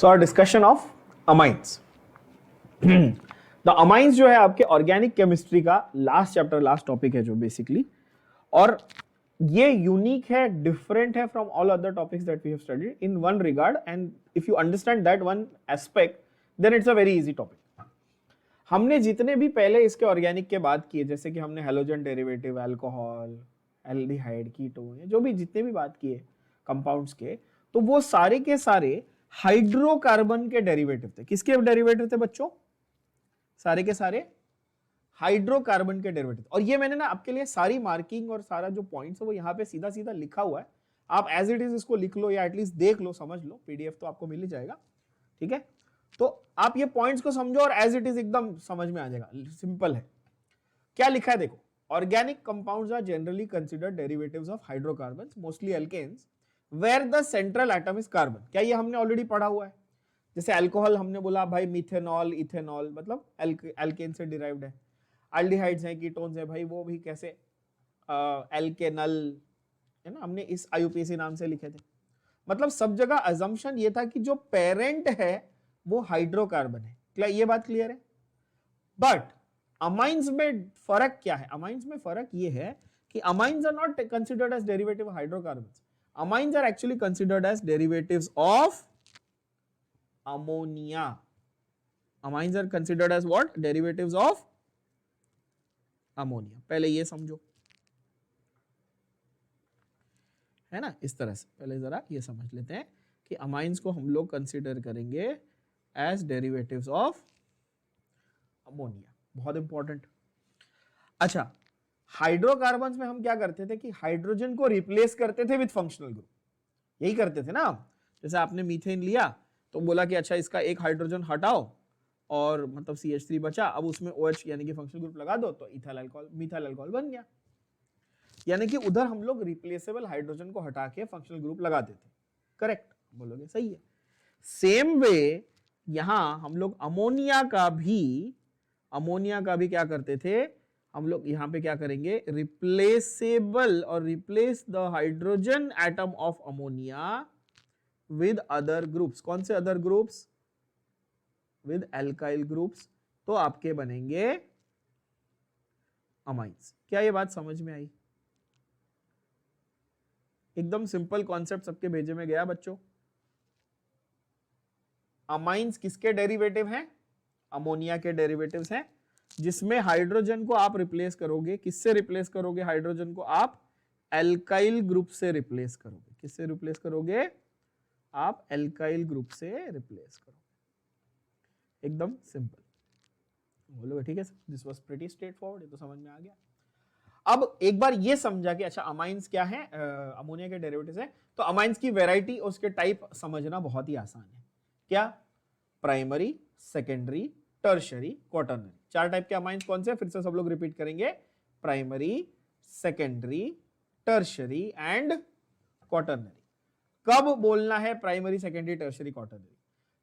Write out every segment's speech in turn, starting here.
So our discussion of amines. The amines जो है आपके ऑर्गेनिक केमिस्ट्री का लास्ट चैप्टर, लास्ट टॉपिक है जो बेसिकली, और ये यूनिक है, डिफरेंट है from all other topics that we have studied in one regard, and if you understand that one aspect then it's a very easy topic. हमने जितने भी पहले इसके ऑर्गेनिक के बात किए, जैसे कि हमने halogen derivative, alcohol, aldehyde, ketone, जो भी जितने भी बात किए कंपाउंड्स के, तो वो सारे के सारे हाइड्रोकार्बन के डेरिवेटिव थे। किसके डेरिवेटिव थे बच्चों? सारे के सारे हाइड्रोकार्बन के डेरिवेटिव। और ये मैंने ना आपके लिए सारी मार्किंग और सारा जो पॉइंट्स है वो यहाँ पे सीधा सीधा लिखा हुआ है, आप एज इट इज इसको लिख लो या एटलीस्ट देख लो, समझ लो, पीडीएफ तो आपको मिल ही जाएगा, ठीक है? तो आप ये पॉइंट्स को समझो और एज इट इज एकदम समझ में आ जाएगा, सिंपल है। क्या लिखा है देखो, organic compounds are generally considered derivatives of hydrocarbons, mostly alkanes, where the central atom is carbon. क्या ये हमने ऑलरेडी पढ़ा हुआ है? जैसे अल्कोहल हमने बोला भाई मिथेनॉल, इथेनॉल, मतलब एल्केन से डिराइव्ड है। एल्डिहाइड्स हैं, कीटोन्स हैं, भाई वो भी कैसे एल्केनल है ना, हमने इस आईयूपीएसी नाम से लिखे थे। मतलब सब जगह अजम्पशन ये था कि जो पेरेंट है वो हाइड्रोकार्बन है। क्या ये बात क्लियर है? बट अमाइंस में फर्क क्या है? अमाइंस में फर्क ये है कि amines are not considered as derivative of hydrocarbons, amines are actually considered as derivatives of ammonia. Amines are considered as what? Derivatives of ammonia. पहले ये समझो, है ना, इस तरह से पहले जरा ये समझ लेते हैं कि अमाइंस को हम लोग कंसिडर करेंगे एज डेरिवेटिव्स ऑफ अमोनिया। बहुत इंपॉर्टेंट। अच्छा, हाइड्रोकार्बन्स में हम क्या करते थे कि हाइड्रोजन को रिप्लेस करते थे विद फंक्शनल ग्रुप, यही करते थे ना। जैसे आपने मीथेन लिया तो बोला कि अच्छा इसका एक हाइड्रोजन हटाओ और मतलब CH3 बचा, अब उसमें OH यानी कि फंक्शनल ग्रुप लगा दो तो इथाइल अल्कोहल, मिथाइल अल्कोहल बन गया। यानी कि उधर हम लोग रिप्लेसेबल हाइड्रोजन को हटा के फंक्शनल ग्रुप लगा देते। करेक्ट बोलोगे? सही है। सेम वे यहां हम लोग अमोनिया का भी क्या करते थे, हम लोग यहां पे क्या करेंगे, रिप्लेसेबल, और replace the hydrogen atom of ammonia with other groups. कौन से other groups? With alkyl groups. तो आपके बनेंगे अमाइंस। क्या ये बात समझ में आई? एकदम सिंपल कॉन्सेप्ट सबके भेजे में गया बच्चों। अमाइंस किसके डेरिवेटिव हैं? अमोनिया के डेरिवेटिव्स हैं, जिसमें हाइड्रोजन को आप रिप्लेस करोगे। किससे रिप्लेस करोगे? हाइड्रोजन को आप एल्काइल ग्रुप से रिप्लेस करोगे। किससे रिप्लेस करोगे? आप एल्काइल ग्रुप से रिप्लेस करोगे। एकदम सिंपल बोलोगे, ठीक है sir, this was pretty straight forward, ये तो समझ में आ गया। अब एक बार ये समझा कि अच्छा अमाइंस क्या है, अमोनिया के डेरिवेटिव्स हैं, तो अमाइंस की वैरायटी और उसके टाइप समझना बहुत ही आसान है। क्या? Primary, secondary, tertiary, quaternary. 4 type के अमाइंस कौन से? फिर से सब लोग रिपीट करेंगे, primary, secondary, tertiary and quaternary. कब बोलना है प्राइमरी, सेकेंडरी, टर्शियरी, क्वाटरनरी?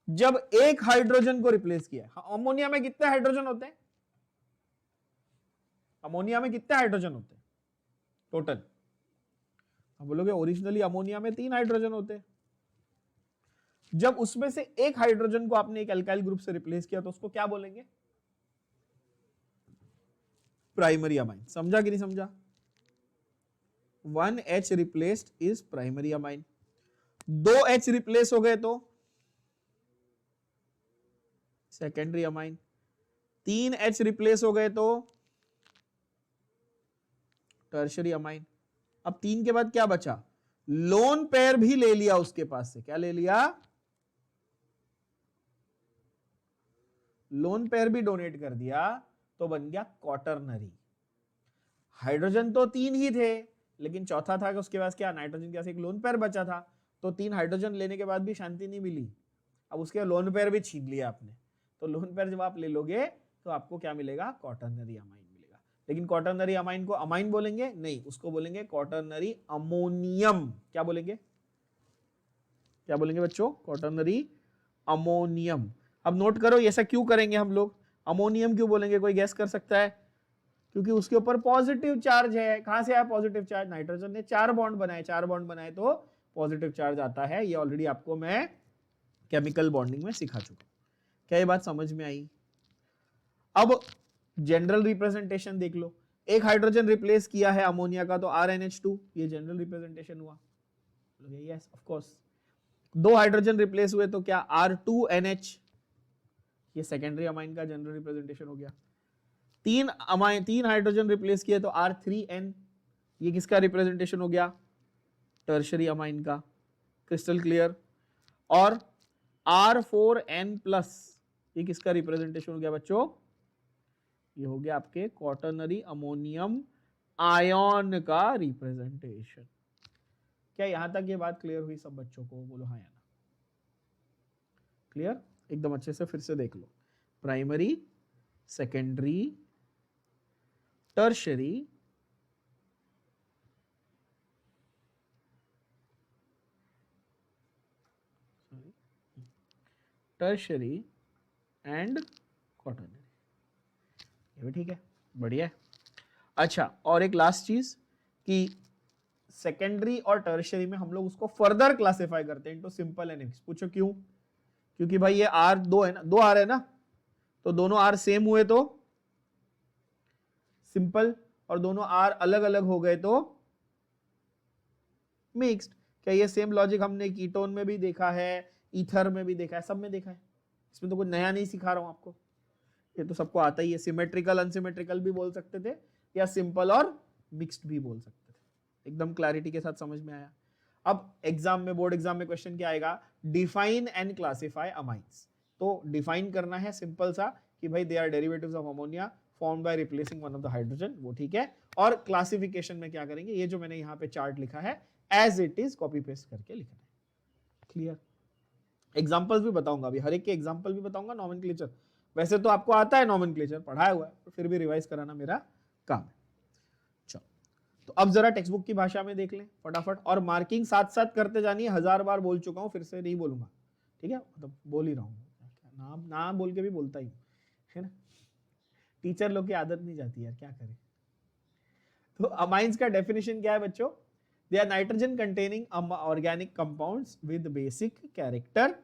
जब एक हाइड्रोजन को रिप्लेस किया। अमोनिया में कितने हाइड्रोजन होते हैं? अमोनिया में कितने हाइड्रोजन होते हैं टोटल? आप बोलोगे ओरिजिनली अमोनिया में 3 हाइड्रोजन होते हैं। जब उसमें से एक हाइड्रोजन को आपने एक अल्काइल ग्रुप से रिप्लेस किया तो उसको क्या बोलेंगे? Primary amine. समझा कि नहीं समझा? 1H replaced is primary amine. 2H replace हो गए तो सेकेंडरी अमाइन। 3H रिप्लेस हो गए तो टर्शियरी अमाइन। अब 3 के बाद क्या बचा? लोन पेयर भी ले लिया उसके पास से। क्या ले लिया? लोन पेयर भी डोनेट कर दिया, तो बन गया क्वाटरनरी। हाइड्रोजन तो 3 ही थे, लेकिन चौथा था कि उसके पास क्या, नाइट्रोजन के पास एक लोन पेयर बचा था, तो 3 हाइड्रोजन लेने के बाद भी शांति नहीं मिली। अब उसके लोन पेयर भी छीन लिया आपने, तो लोन पेयर जब आप ले लोगे तो आपको क्या मिलेगा? क्वाटरनरी अमाइन मिलेगा। लेकिन क्वाटरनरी अमाइन को अमाइन बोलेंगे नहीं, उसको बोलेंगे क्वाटरनरी अमोनियम। क्या बोलेंगे? क्या बोलेंगे बच्चों? Quaternary ammonium. अब नोट करो ऐसा क्यों करेंगे हम लोग, अमोनियम क्यों बोलेंगे? कोई गैस कर सकता है? क्योंकि उसके ऊपर पॉजिटिव चार्ज है। कहां से आया पॉजिटिव चार्ज? नाइट्रोजन ने 4 बॉन्ड बनाए, 4 बॉन्ड बनाए तो पॉजिटिव चार्ज आता है। ये ऑलरेडी आपको मैं केमिकल बॉन्डिंग में सिखा चुका हूं। क्या ये बात समझ में आई? अब जनरल रिप्रेजेंटेशन देख लो, एक हाइड्रोजन रिप्लेस किया है अमोनिया का तो RnH2, ये जनरल रिप्रेजेंटेशन हुआ। Yes of course. दो हाइड्रोजन रिप्लेस हुए तो क्या R2NH, ये सेकेंडरी अमाइन का जनरल रिप्रेजेंटेशन हो गया। तीन हाइड्रोजन रिप्लेस किए तो R3N, ये किसका रिप्रेजेंटेशन हो गया? टर्शरी अमाइन का। Crystal clear. और R4N+, ये किसका रिप्रेजेंटेशन हो गया बच्चों? ये हो गया आपके क्वाटरनरी अमोनियम आयन का रिप्रेजेंटेशन। क्या यहां तक ये बात क्लियर हुई सब बच्चों को? बोलो हाँ या ना। क्लियर? एकदम अच्छे से फिर से देख लो, primary, secondary, tertiary, tertiary and quaternary, ये भी ठीक है, बढ़िया है। अच्छा, और एक लास्ट चीज कि सेकेंडरी और टर्शरी में हम लोग उसको फर्दर क्लासिफाई करते हैं इनटू सिंपल एंड मिक्स। पूछो क्यों? क्योंकि भाई ये R दो है ना, दो R है ना, तो दोनों R सेम हुए तो सिंपल, और दोनों R अलग अलग हो गए तो मिक्स्ड। क्या ये सेम लॉजिक हमने कीटोन में भी देखा है, ईथर में भी देखा है, सब में देखा है। इसमें तो कुछ नया नहीं सिखा रहा हूं आपको, ये तो सबको आता ही है। सिमेट्रिकल अनसिमेट्रिकल भी बोल सकते थे, या सिंपल और मिक्स्ड भी बोल सकते थे। एकदम क्लैरिटी के साथ समझ में आया। अब एग्जाम में, बोर्ड एग्जाम में क्वेश्चन क्या आएगा? Define and classify amines. तो डिफाइन करना है सिंपल सा कि भाई they are derivatives of ammonia formed by replacing one of the hydrogen, वो ठीक है। और क्लासिफिकेशन में क्या करेंगे? ये जो मैंने यहाँ पे चार्ट लिखा है as it is copy paste करके लिखना है। क्लियर? एग्जाम्पल्स भी बताऊंगा अभी, हर एक के एग्जाम्पल भी बताऊंगा, नॉमेनक्लेचर वैसे तो आपको आता है, नॉमेनक्लेचर पढ़ाया हुआ है, तो फिर भी रिवाइज कराना मेरा काम है। चलो, तो अब जरा टेक्स्ट बुक की भाषा में देख लें फटाफट, और मार्किंग साथ साथ करते जानिए। 1000 बार बोल चुका हूं, फिर से नहीं बोलूंगा, ठीक है? मतलब बोल ही रहा हूँ, नाम नाम बोल के भी बोलता ही है ना। टीचर लोग की आदत नहीं जाती यार, क्या करें। तो अमाइंस का डेफिनेशन क्या है बच्चों? They are nitrogen containing organic compounds with basic character.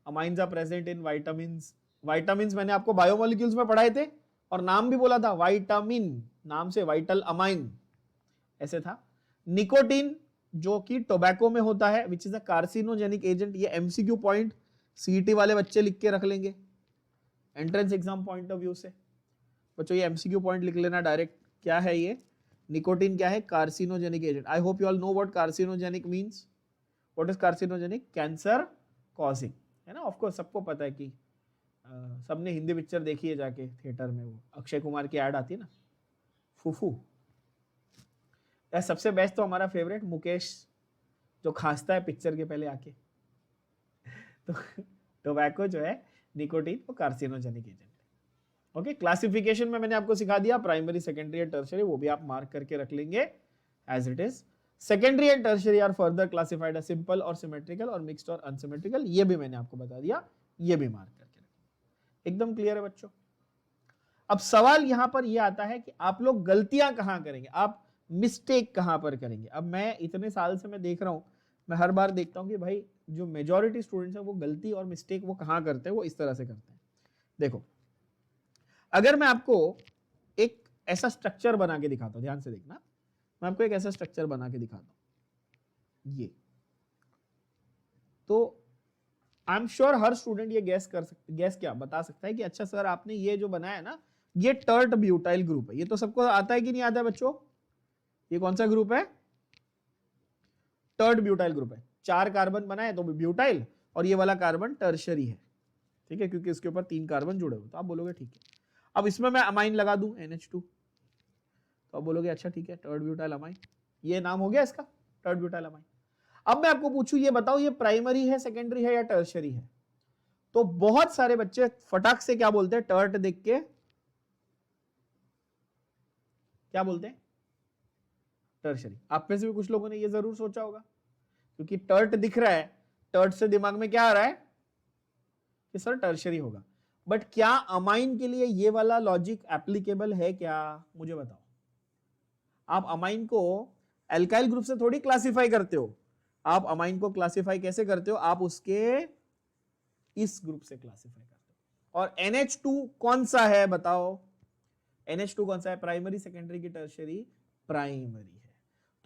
Amines are present in vitamins. Vitamins मैंने आपको बायोमोलिक्यूल्स में पढ़ाए थे, और नाम भी बोला था विटामिन, नाम से वाइटल अमाइन ऐसे था। निकोटीन जो कि टोबैको में होता है, which is a carcinogenic agent. ये एमसीक्यू पॉइंट सीईटी वाले बच्चे लिख के रख लेंगे entrance exam point of view से। बच्चों ये एमसीक्यू पॉइंट लिख लेना डायरेक्ट। क्या है ये? निकोटीन क्या है? Carcinogenic agent. I hope you all know what carcinogenic means. What is carcinogenic? Cancer causing, है ना। ऑफ कोर्स सबको पता है कि सबने हिंदी पिक्चर देखी है जाके थिएटर में, वो अक्षय कुमार की ऐड आती है ना, फूफू। या सबसे बेस्ट तो हमारा फेवरेट मुकेश, जो खांसता है पिक्चर के पहले आके। तो टोबैको जो है, निकोटीन, वो कार्सिनोजेनिक एजेंट है। ओके, क्लासिफिकेशन में मैंने आपको सिखा दिया, प्राइमरी, सेकेंडरी एंड टर्शियरी, वो भी आप मार्क करके रख लेंगे as it is. Secondary and tertiary are further classified as simple और सिमेट्रिकल और मिक्स्ड और अनसिमेट्रिकल, ये भी मैंने आपको बता दिया, ये भी मार्क करके रखें। एकदम क्लियर है बच्चों? अब सवाल यहां पर यह आता है कि आप लोग गलतियां कहां करेंगे, आप मिस्टेक कहां पर करेंगे। अब मैं इतने साल से मैं देख रहा हूं, मैं हर बार देखता हूं कि भाई जो मेजॉरिटी स्टूडेंट्स हैं वो गलती और मिस्टेक वो कहां करते हैं, वो इस तरह से करते हैं। देखो, अगर मैं आपको एक ऐसा स्ट्रक्चर बना के दिखाता हूं, ध्यान से देखना, मैं आपको एक ऐसा स्ट्रक्चर बना के दिखाता हूं, ये तो I am sure her student ये गैस कर सकते, गैस क्या बता सकता है कि अच्छा सर आपने ये जो बनाया है ना, ये टर्ट ब्यूटाइल ग्रुप है। ये तो सबको आता है कि नहीं आता है बच्चों? ये कौन सा ग्रुप है? टर्ट ब्यूटाइल ग्रुप है। 4 कार्बन बनाए तो ब्यूटाइल, और ये वाला कार्बन टर्शरी है, ठीक है, क्योंकि इसके ऊपर 3 कार्बन जुड़े हुए। तो आप बोलोगे ठीक है, अब इसमें मैं अमाइन लगा दूं NH2, तो आप बोलोगे अच्छा ठीक है, टर्ट ब्यूटाइल अमाइन, ये नाम हो गया इसका, टर्ट ब्यूटाइल अमाइन। अब मैं आपको पूछूं, ये बताओ ये प्राइमरी है, सेकेंडरी है या टर्शरी है? तो बहुत सारे बच्चे फटाक से क्या बोलते हैं? टर्ट देख के क्या बोलते हैं? टर्शरी। आप में से भी कुछ लोगों ने ये जरूर सोचा होगा, क्योंकि टर्ट दिख रहा है, टर्ट से दिमाग में क्या आ रहा है कि सर टर्शरी होगा। बट क्या अमाइन के लिए ये वाला लॉजिक एप्लीकेबल है क्या? मुझे बताओ। आप अमाइन को एल्काइल ग्रुप से थोड़ी क्लासिफाई करते हो, आप अमाइन को क्लासिफाई कैसे करते हो? आप उसके इस ग्रुप से क्लासिफाई करते हो। और NH2 कौन सा है बताओ? NH2 कौन सा है? प्राइमरी, सेकेंडरी की टर्शियरी? प्राइमरी है।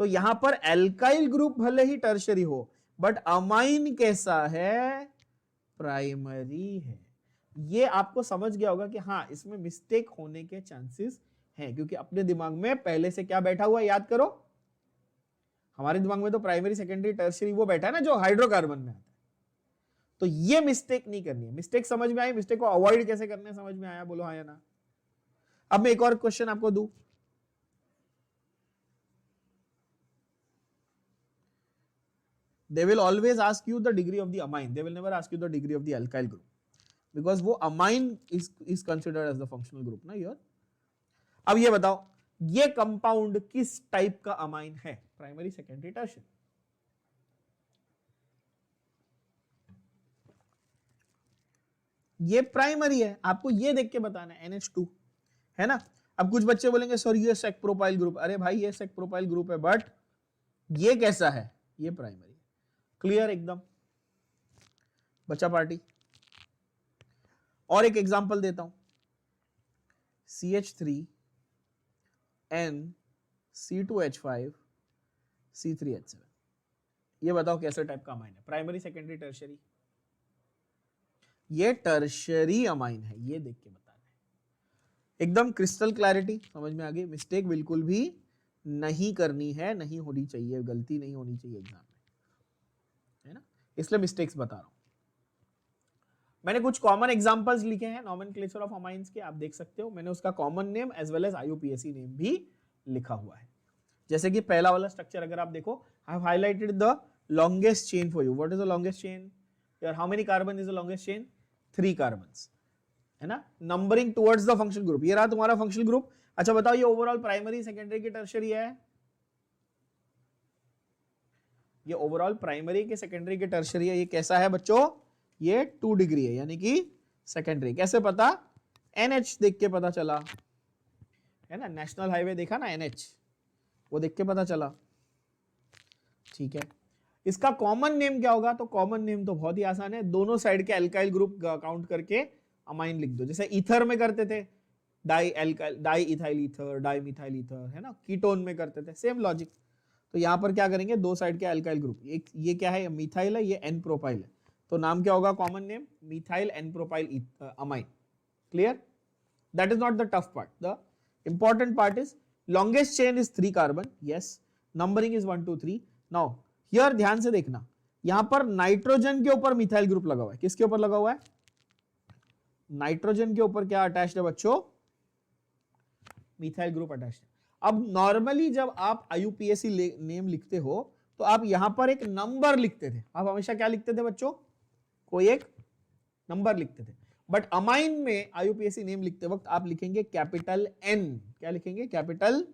तो यहां पर एल्काइल ग्रुप भले ही टर्शियरी हो, बट अमाइन कैसा है? प्राइमरी है। ये आपको समझ गया होगा कि हाँ, इसमें मिस्टेक होने के चांसेस हैं, क्योंकि अपने दिमाग में पहले से क्या बैठा हुआ है याद करो। हमारे दिमाग में तो प्राइमरी, सेकेंडरी, टर्शियरी वो बैठा है ना जो हाइड्रोकार्बन में आता है। तो ये मिस्टेक नहीं करनी है। मिस्टेक समझ में आई? मिस्टेक को अवॉइड कैसे करने समझ में आया? बोलो हाँ या ना। अब मैं एक और क्वेश्चन आपको दूं। They will always ask you the degree of the amine. They will never ask you the degree of the alkyl group, because वो amine is considered as the functional group ना here. अब ये बताओ, ये compound किस type का amine है? Primary, secondary, tertiary? ये प्राइमरी है, आपको ये देख के बताना है। NH2 है ना। अब कुछ बच्चे बोलेंगे सर ये सेक प्रोपाइल ग्रुप। अरे भाई ये सेक प्रोपाइल ग्रुप है, बट ये कैसा है? ये प्राइमरी है। क्लियर एकदम? बच्चा पार्टी। और एक एग्जांपल देता हूं, CH3 N C2H5 C3H7। ये बताओ कैसे टाइप का अमाइन है? Primary, secondary, tertiary? ये टर्शियरी अमाइन है, ये देख के बताना है। एकदम क्रिस्टल क्लैरिटी समझ में आ गई? मिस्टेक बिल्कुल भी नहीं करनी है, नहीं होनी चाहिए, गलती नहीं होनी चाहिए एग्जाम में, है ना। इसलिए मिस्टेक्स बता रहा हूं। मैंने कुछ कॉमन एग्जांपल्स लिखे हैं नॉमेनक्लेचर ऑफ अमाइंस के, आप देख सकते हो। मैंने उसका common name as well as IUPAC name भी लिखा हुआ है। जैसे कि पहला वाला स्ट्रक्चर अगर आप देखो, I have highlighted the longest chain for you. What is the longest chain? यार how many carbon is the longest chain? 3 carbons, है ना। Numbering towards the functional group, ये रहा तुम्हारा फंक्शनल ग्रुप। अच्छा बताओ, ये ओवरऑल प्राइमरी, सेकेंडरी की टर्शियरी है? ये ओवरऑल प्राइमरी के सेकेंडरी के टर्शियरी है। ये कैसा है बच्चों? ये 2 डिग्री है, यानी कि सेकेंडरी। कैसे पता? NH देख के पता चला, है ना। नेशनल हाईवे देखा ना, NH, वो देख के पता चला। ठीक है, इसका कॉमन नेम क्या होगा? तो कॉमन नेम तो बहुत ही आसान है, दोनों साइड के अल्काइल ग्रुप काउंट करके अमाइन लिख दो। जैसे ईथर में करते थे, die alkyl, di ethyl ether, di methyl ether, है ना। कीटोन में करते थे, सेम लॉजिक। तो यहां पर क्या करेंगे? दो साइड के अल्काइल ग्रुप, ये क्या है? मिथाइल है, ये एन प्रोपाइल है। तो नाम क्या होगा common name? Methyl N propyl amine. Clear? That is not the tough part, the important part is longest chain is 3 carbon, yes, numbering is 1 2 3। Now here ध्यान से देखना, यहां पर नाइट्रोजन के ऊपर मिथाइल ग्रुप लगा हुआ है। किसके ऊपर लगा हुआ है? नाइट्रोजन के ऊपर क्या अटैच्ड है बच्चों? मिथाइल ग्रुप अटैच्ड है। अब नॉर्मली जब आप IUPAC नेम लिखते हो तो आप यहां पर एक नंबर लिखते थे। आप हमेशा क्या लिखते थे बच्चों? कोई एक नंबर लिखते थे। बट अमाइन में IUPAC नेम लिखते वक्त आप लिखेंगे कैपिटल N। क्या लिखेंगे? Capital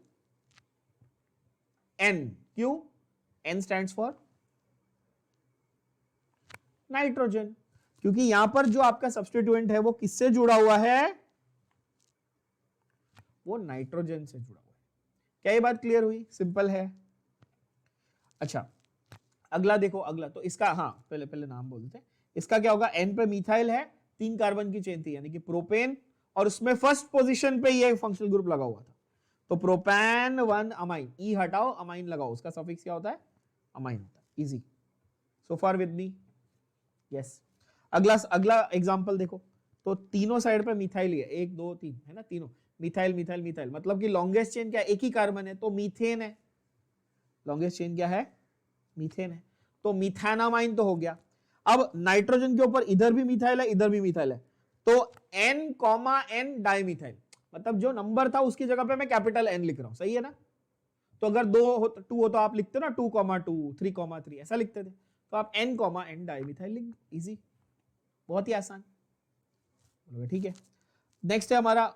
N। क्यों? N स्टैंड्स फॉर नाइट्रोजन, क्योंकि यहां पर जो आपका सब्स्टिट्यूएंट है वो किससे जुड़ा हुआ है? वो नाइट्रोजन से जुड़ा हुआ है। क्या ये बात क्लियर हुई? सिंपल है। अच्छा अगला देखो, अगला तो इसका, हाँ पहले नाम बोलते हैं। इसका क्या होगा? N पे मिथाइल है, 3 कार्बन की चेन थी, यानी कि प्रोपेन, और उसमें फर्स्ट पोजीशन पे ये फंक्शनल ग्रुप लगा हुआ था। तो प्रोपैन 1 अमाइन, ई हटाओ, अमाइन लगाओ, उसका सफिक्स क्या होता है? अमाइन होता है। Easy, so far with me? Yes. अगला एग्जांपल देखो, तो तीनों साइड पे मिथाइल है, 1 2 3, है ना, तीनों मिथाइल मिथाइल मिथाइल, मतलब कि लॉन्गेस्ट चेन क्या? एक ही कार्बन है, तो मीथेन है। लॉन्गेस्ट चेन क्या है? मीथेन है। तो मिथानामाइन तो हो गया। अब नाइट्रोजन के ऊपर इधर भी मिथाइल है, इधर भी मिथाइल है, तो N, डाइमिथाइल, मतलब जो नंबर था उसकी जगह पे मैं कैपिटल N लिख रहा हूं, सही है ना। तो अगर 2 हो, 2 हो तो आप लिखते हो ना 2,2, 3,3, ऐसा लिखते थे। तो आप N, डाइमिथाइल लिख दो, इजी, बहुत ही आसान। ठीक है, नेक्स्ट है हमारा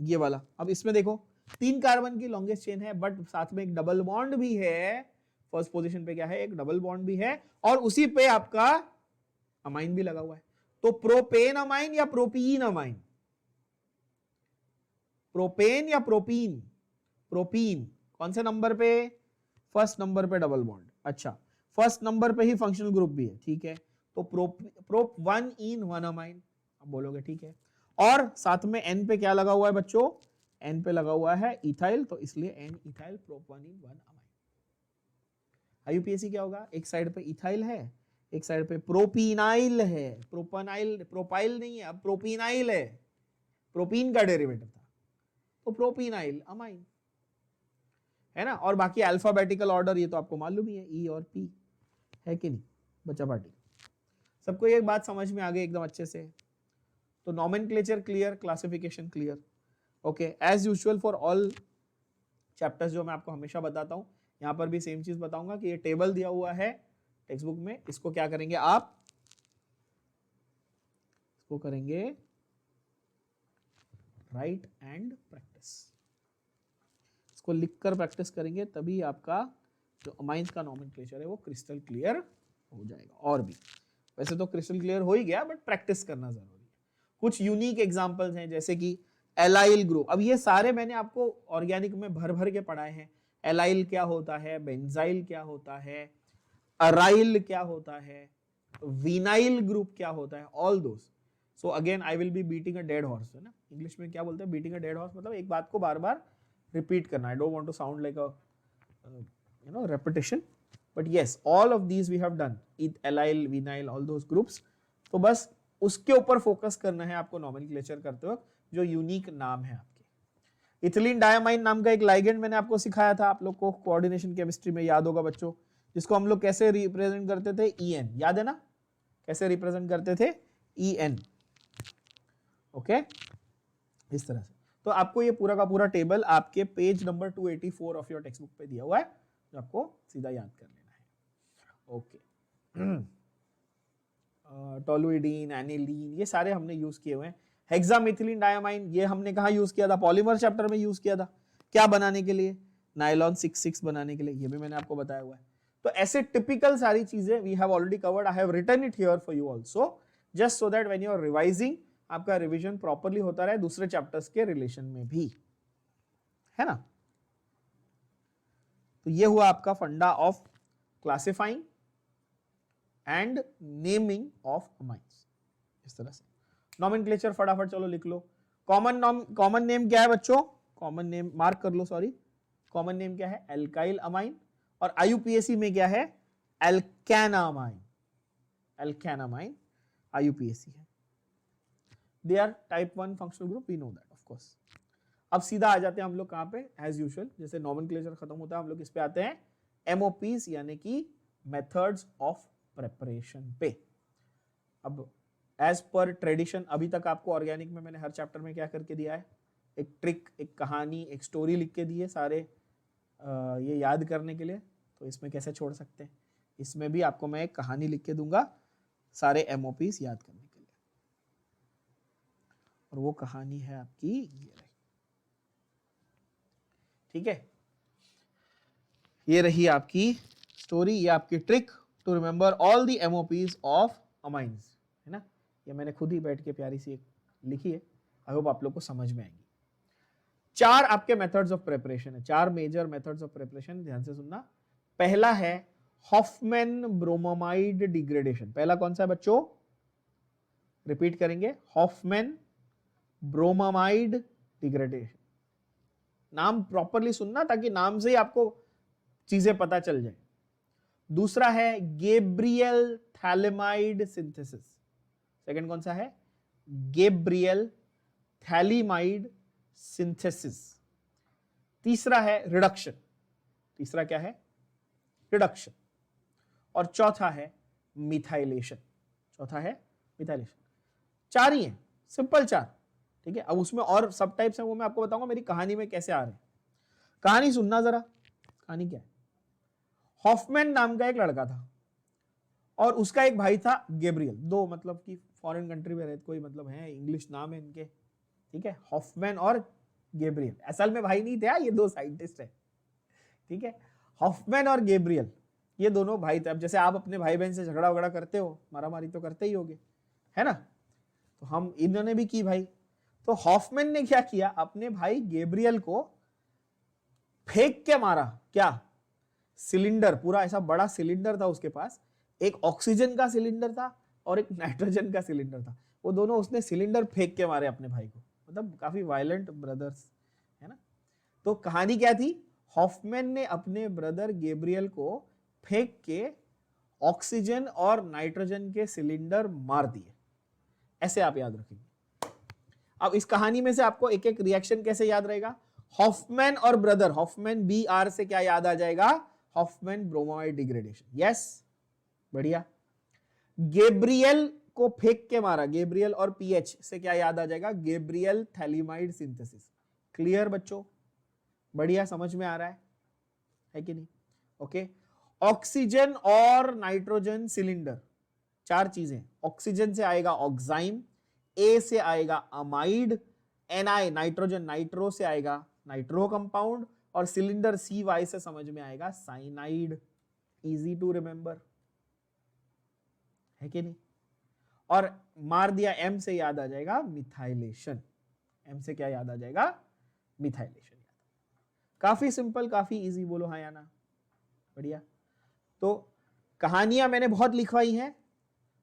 ये वाला। अब इसमें देखो 3 कार्बन की लॉन्गेस्ट चेन है, बट साथ में एक डबल बॉन्ड भी है। फर्स्ट पोजीशन पे क्या है? एक डबल बॉन्ड भी है, और उसी पे आपका अमाइन भी लगा हुआ है। तो प्रोपेन अमाइन या प्रोपीन अमाइन? प्रोपेन या प्रोपीन? प्रोपीन। कौन से नंबर पे? फर्स्ट नंबर पे डबल बॉन्ड। अच्छा, फर्स्ट नंबर पे ही फंक्शनल ग्रुप भी है, ठीक है। तो प्रोप 1 इन 1 अमाइन। अब बोलोगे ठीक है, और साथ में n पे क्या लगा हुआ है बच्चों, n पे लगा हुआ है इथाइल, तो इसलिए n इथाइल प्रोप 1 इन 1 अमाइन। आईयूपीएसी क्या होगा, एक साइड पे इथाइल है, एक साइड पे प्रोपीनाइल है, प्रोपनाइल प्रोपाइल नहीं है, अब प्रोपीनाइल है, प्रोपीन का डेरिवेटिव था, तो प्रोपीनाइल अमाइन है ना। और बाकी अल्फाबेटिकल ऑर्डर ये तो आपको मालूम ही है, ई और पी है कि नहीं बच्चा पार्टी। सबको ये बात समझ में आ गई एकदम अच्छे से। तो nomenclature clear, classification clear. Okay, as usual for all chapters जो मैं आपको हमेशा बताता हूं, यहां पर भी सेम चीज बताऊंगा कि ये टेबल दिया हुआ है टेक्स्ट बुक में, इसको क्या करेंगे आप, इसको करेंगे राइट एंड प्रैक्टिस, इसको लिखकर प्रैक्टिस करेंगे, तभी आपका जो अमाइंस का नॉमेनक्लेचर है वो क्रिस्टल क्लियर हो जाएगा। और भी वैसे तो क्रिस्टल क्लियर हो ही गया, बट प्रैक्टिस करना जरूरी है। कुछ यूनिक एग्जांपल्स हैं जैसे कि एलाइल ग्रुप। अब ये सारे मैंने आपको ऑर्गेनिक में भर भर के पढ़ाए हैं। एलाइल क्या होता है, बेंजाइल क्या होता है, अराइल क्या होता है, विनाइल ग्रुप क्या होता है, all those. So again I will be beating a dead horse, है ना, इंग्लिश में क्या बोलते हैं बीटिंग अ डेड हॉर्स, मतलब एक बात को बार बार रिपीट करना। I don't want to sound like a repetition, but yes, all of these we have done, allyl, vinyl, all those groups। तो बस उसके ऊपर फोकस करना है आपको नॉमेनक्लेचर करते वक्त, जो यूनिक नाम है आपके। इथिलीन डायमाइन नाम का एक लाइगेंड मैंने आपको सिखाया था, आप लोग को कोऑर्डिनेशन केमिस्ट्री में याद होगा बच्चों, जिसको हम लोग कैसे रिप्रेजेंट करते थे, EN, याद है ना, कैसे रिप्रेजेंट करते थे, EN। ओके, इस तरह से। तो आपको ये पूरा का पूरा टेबल आपके page number 284 of your text book पे दिया हुआ है, जो आपको सीधा याद कर लेना है। ओके, टोलुइडीन, एनिलीन, ये सारे हमने यूज किए हुए हैं। हेक्सामिथिलीन डायमाइन, ये हमने कहाँ यूज किया था, पॉलीमर चैप्टर में यूज किया था, क्या बनाने के लिए, नायलॉन 6 बनाने के लिए, ये भी मैंने आपको बताया हुआ है। तो ऐसे टिपिकल सारी चीजें we have already covered, I have written it here for you also, just so that when you are revising आपका रिवीजन प्रॉपर्ली होता रहे दूसरे चैप्टर्स के रिलेशन में भी, है ना। तो ये हुआ आपका फंडा of classifying and naming of amines. इस तरह से नॉमेनक्लेचर फटाफट चलो लिख लो। कॉमन नेम क्या है बच्चों, कॉमन नेम मार्क कर लो, सॉरी, कॉमन नेम क्या है, एल्काइल अमाइन, और आईयूपीएसी में क्या है, एल्केनामाइन, एल्केनामाइन आईयूपीएसी है। They are type 1 functional group, we know that of course. अब सीधा आ जाते हैं हम लोग कहां पे, एज यूजुअल जैसे नॉमेनक्लेचर खत्म होता है हम लोग इस पे आते हैं एमओपीज, यानी कि मेथड्स ऑफ प्रिपरेशन पे। अब एज पर ट्रेडिशन अभी तक आपको ऑर्गेनिक में मैंने हर चैप्टर में क्या करके दिया है, एक ट्रिक, एक कहानी, एक स्टोरी लिख के दी है सारे ये याद करने के लिए। तो इसमें कैसे छोड़ सकते हैं, इसमें भी आपको मैं एक कहानी लिख के दूंगा सारे एमओपीज याद करने के लिए, और वो कहानी है आपकी ये रही, ठीक है, ये रही आपकी स्टोरी, ये आपकी trick to remember all the MOPs of amines, है ना। ये मैंने खुद ही बैठ के प्यारी सी एक लिखी है, आई होप आप लोग को समझ में आएगी। 4 आपके मेथड्स ऑफ प्रिपरेशन है, 4 मेजर मेथड्स ऑफ प्रिपरेशन, ध्यान से सुनना। पहला है हॉफमैन ब्रोमामाइड डिग्रेडेशन। पहला कौन सा है बच्चों, रिपीट करेंगे, हॉफमैन ब्रोमामाइड डिग्रेडेशन। नाम प्रॉपरली सुनना ताकि नाम से ही आपको चीजें पता चल जाए। दूसरा है गैब्रियल थैलेमाइड सिंथेसिस। सेकंड कौन सा है, गैब्रियल थैलेमाइड सिंथेसिस। तीसरा है रिडक्शन, तीसरा क्या है, रिडक्शन। और चौथा है मिथाइलेशन, चौथा है मिथाइलेशन। 4 ही है, सिंपल 4, ठीक है। अब उसमें और सब टाइप्स हैं, वो मैं आपको बताऊंगा मेरी कहानी में कैसे आ रहे हैं। कहानी सुनना जरा, कहानी क्या है, हॉफमैन नाम का एक लड़का था और उसका एक भाई था गैब्रियल। 2 मतलब कि फॉरेन कंट्री में रहते, कोई मतलब है, इंग्लिश नाम है इनके, ठीक है, हॉफमैन और गैब्रियल। असल में भाई नहीं थे, ये 2 साइंटिस्ट है, ठीक है। हॉफमैन और गैब्रियल ये दोनों भाई थे। अब जैसे आप अपने भाई बहन से झगड़ा वगड़ा करते हो, मारामारी तो करते ही होगे, है ना, तो हम इन्होंने भी की भाई। तो हॉफमैन ने क्या किया, अपने भाई गैब्रियल को फेंक के मारा, क्या, सिलेंडर, पूरा ऐसा बड़ा सिलेंडर था उसके पास, एक ऑक्सीजन का सिलेंडर था, और एक नाइट्रोजन का सिलेंडर था। वो दोनों उसने सिलेंडर फेंक के मारे अपने भाई को, मतलब काफी वायलेंट ब्रदर्स है ना। तो कहानी क्या थी, हॉफमैन ने अपने ब्रदर गैब्रियल को फेंक के ऑक्सीजन और नाइट्रोजन के सिलेंडर मार दिए, ऐसे आप याद रखेंगे। अब इस कहानी में से आपको एक एक रिएक्शन कैसे याद रहेगा, हॉफमैन और ब्रदर, हॉफमैन बी आर से क्या याद आ जाएगा, हॉफमैन ब्रोमाइड डिग्रेडेशन, यस बढ़िया। गैब्रियल को फेंक के मारा, गैब्रियल और पीएच से क्या याद आ जाएगा, गैब्रियल थैलिमाइड सिंथेसिस। क्लियर बच्चों, बढ़िया, समझ में आ रहा है कि नहीं, ओके। ऑक्सीजन और नाइट्रोजन सिलेंडर, चार चीजें, ऑक्सीजन से आएगा ऑक्साइम, ए से आएगा अमाइड, एनआई नाइट्रोजन, नाइट्रो से आएगा नाइट्रो कंपाउंड, और सिलेंडर सी वाई से समझ में आएगा साइनाइड। इजी टू रिमेंबर है कि नहीं। और मार दिया एम से याद आ जाएगा मिथाइलेशन, एम से क्या याद आ जाएगा, मिथाइलेशन। काफी सिंपल, काफी इजी, बोलो हाँ या ना, बढ़िया। तो कहानियां मैंने बहुत लिखवाई हैं,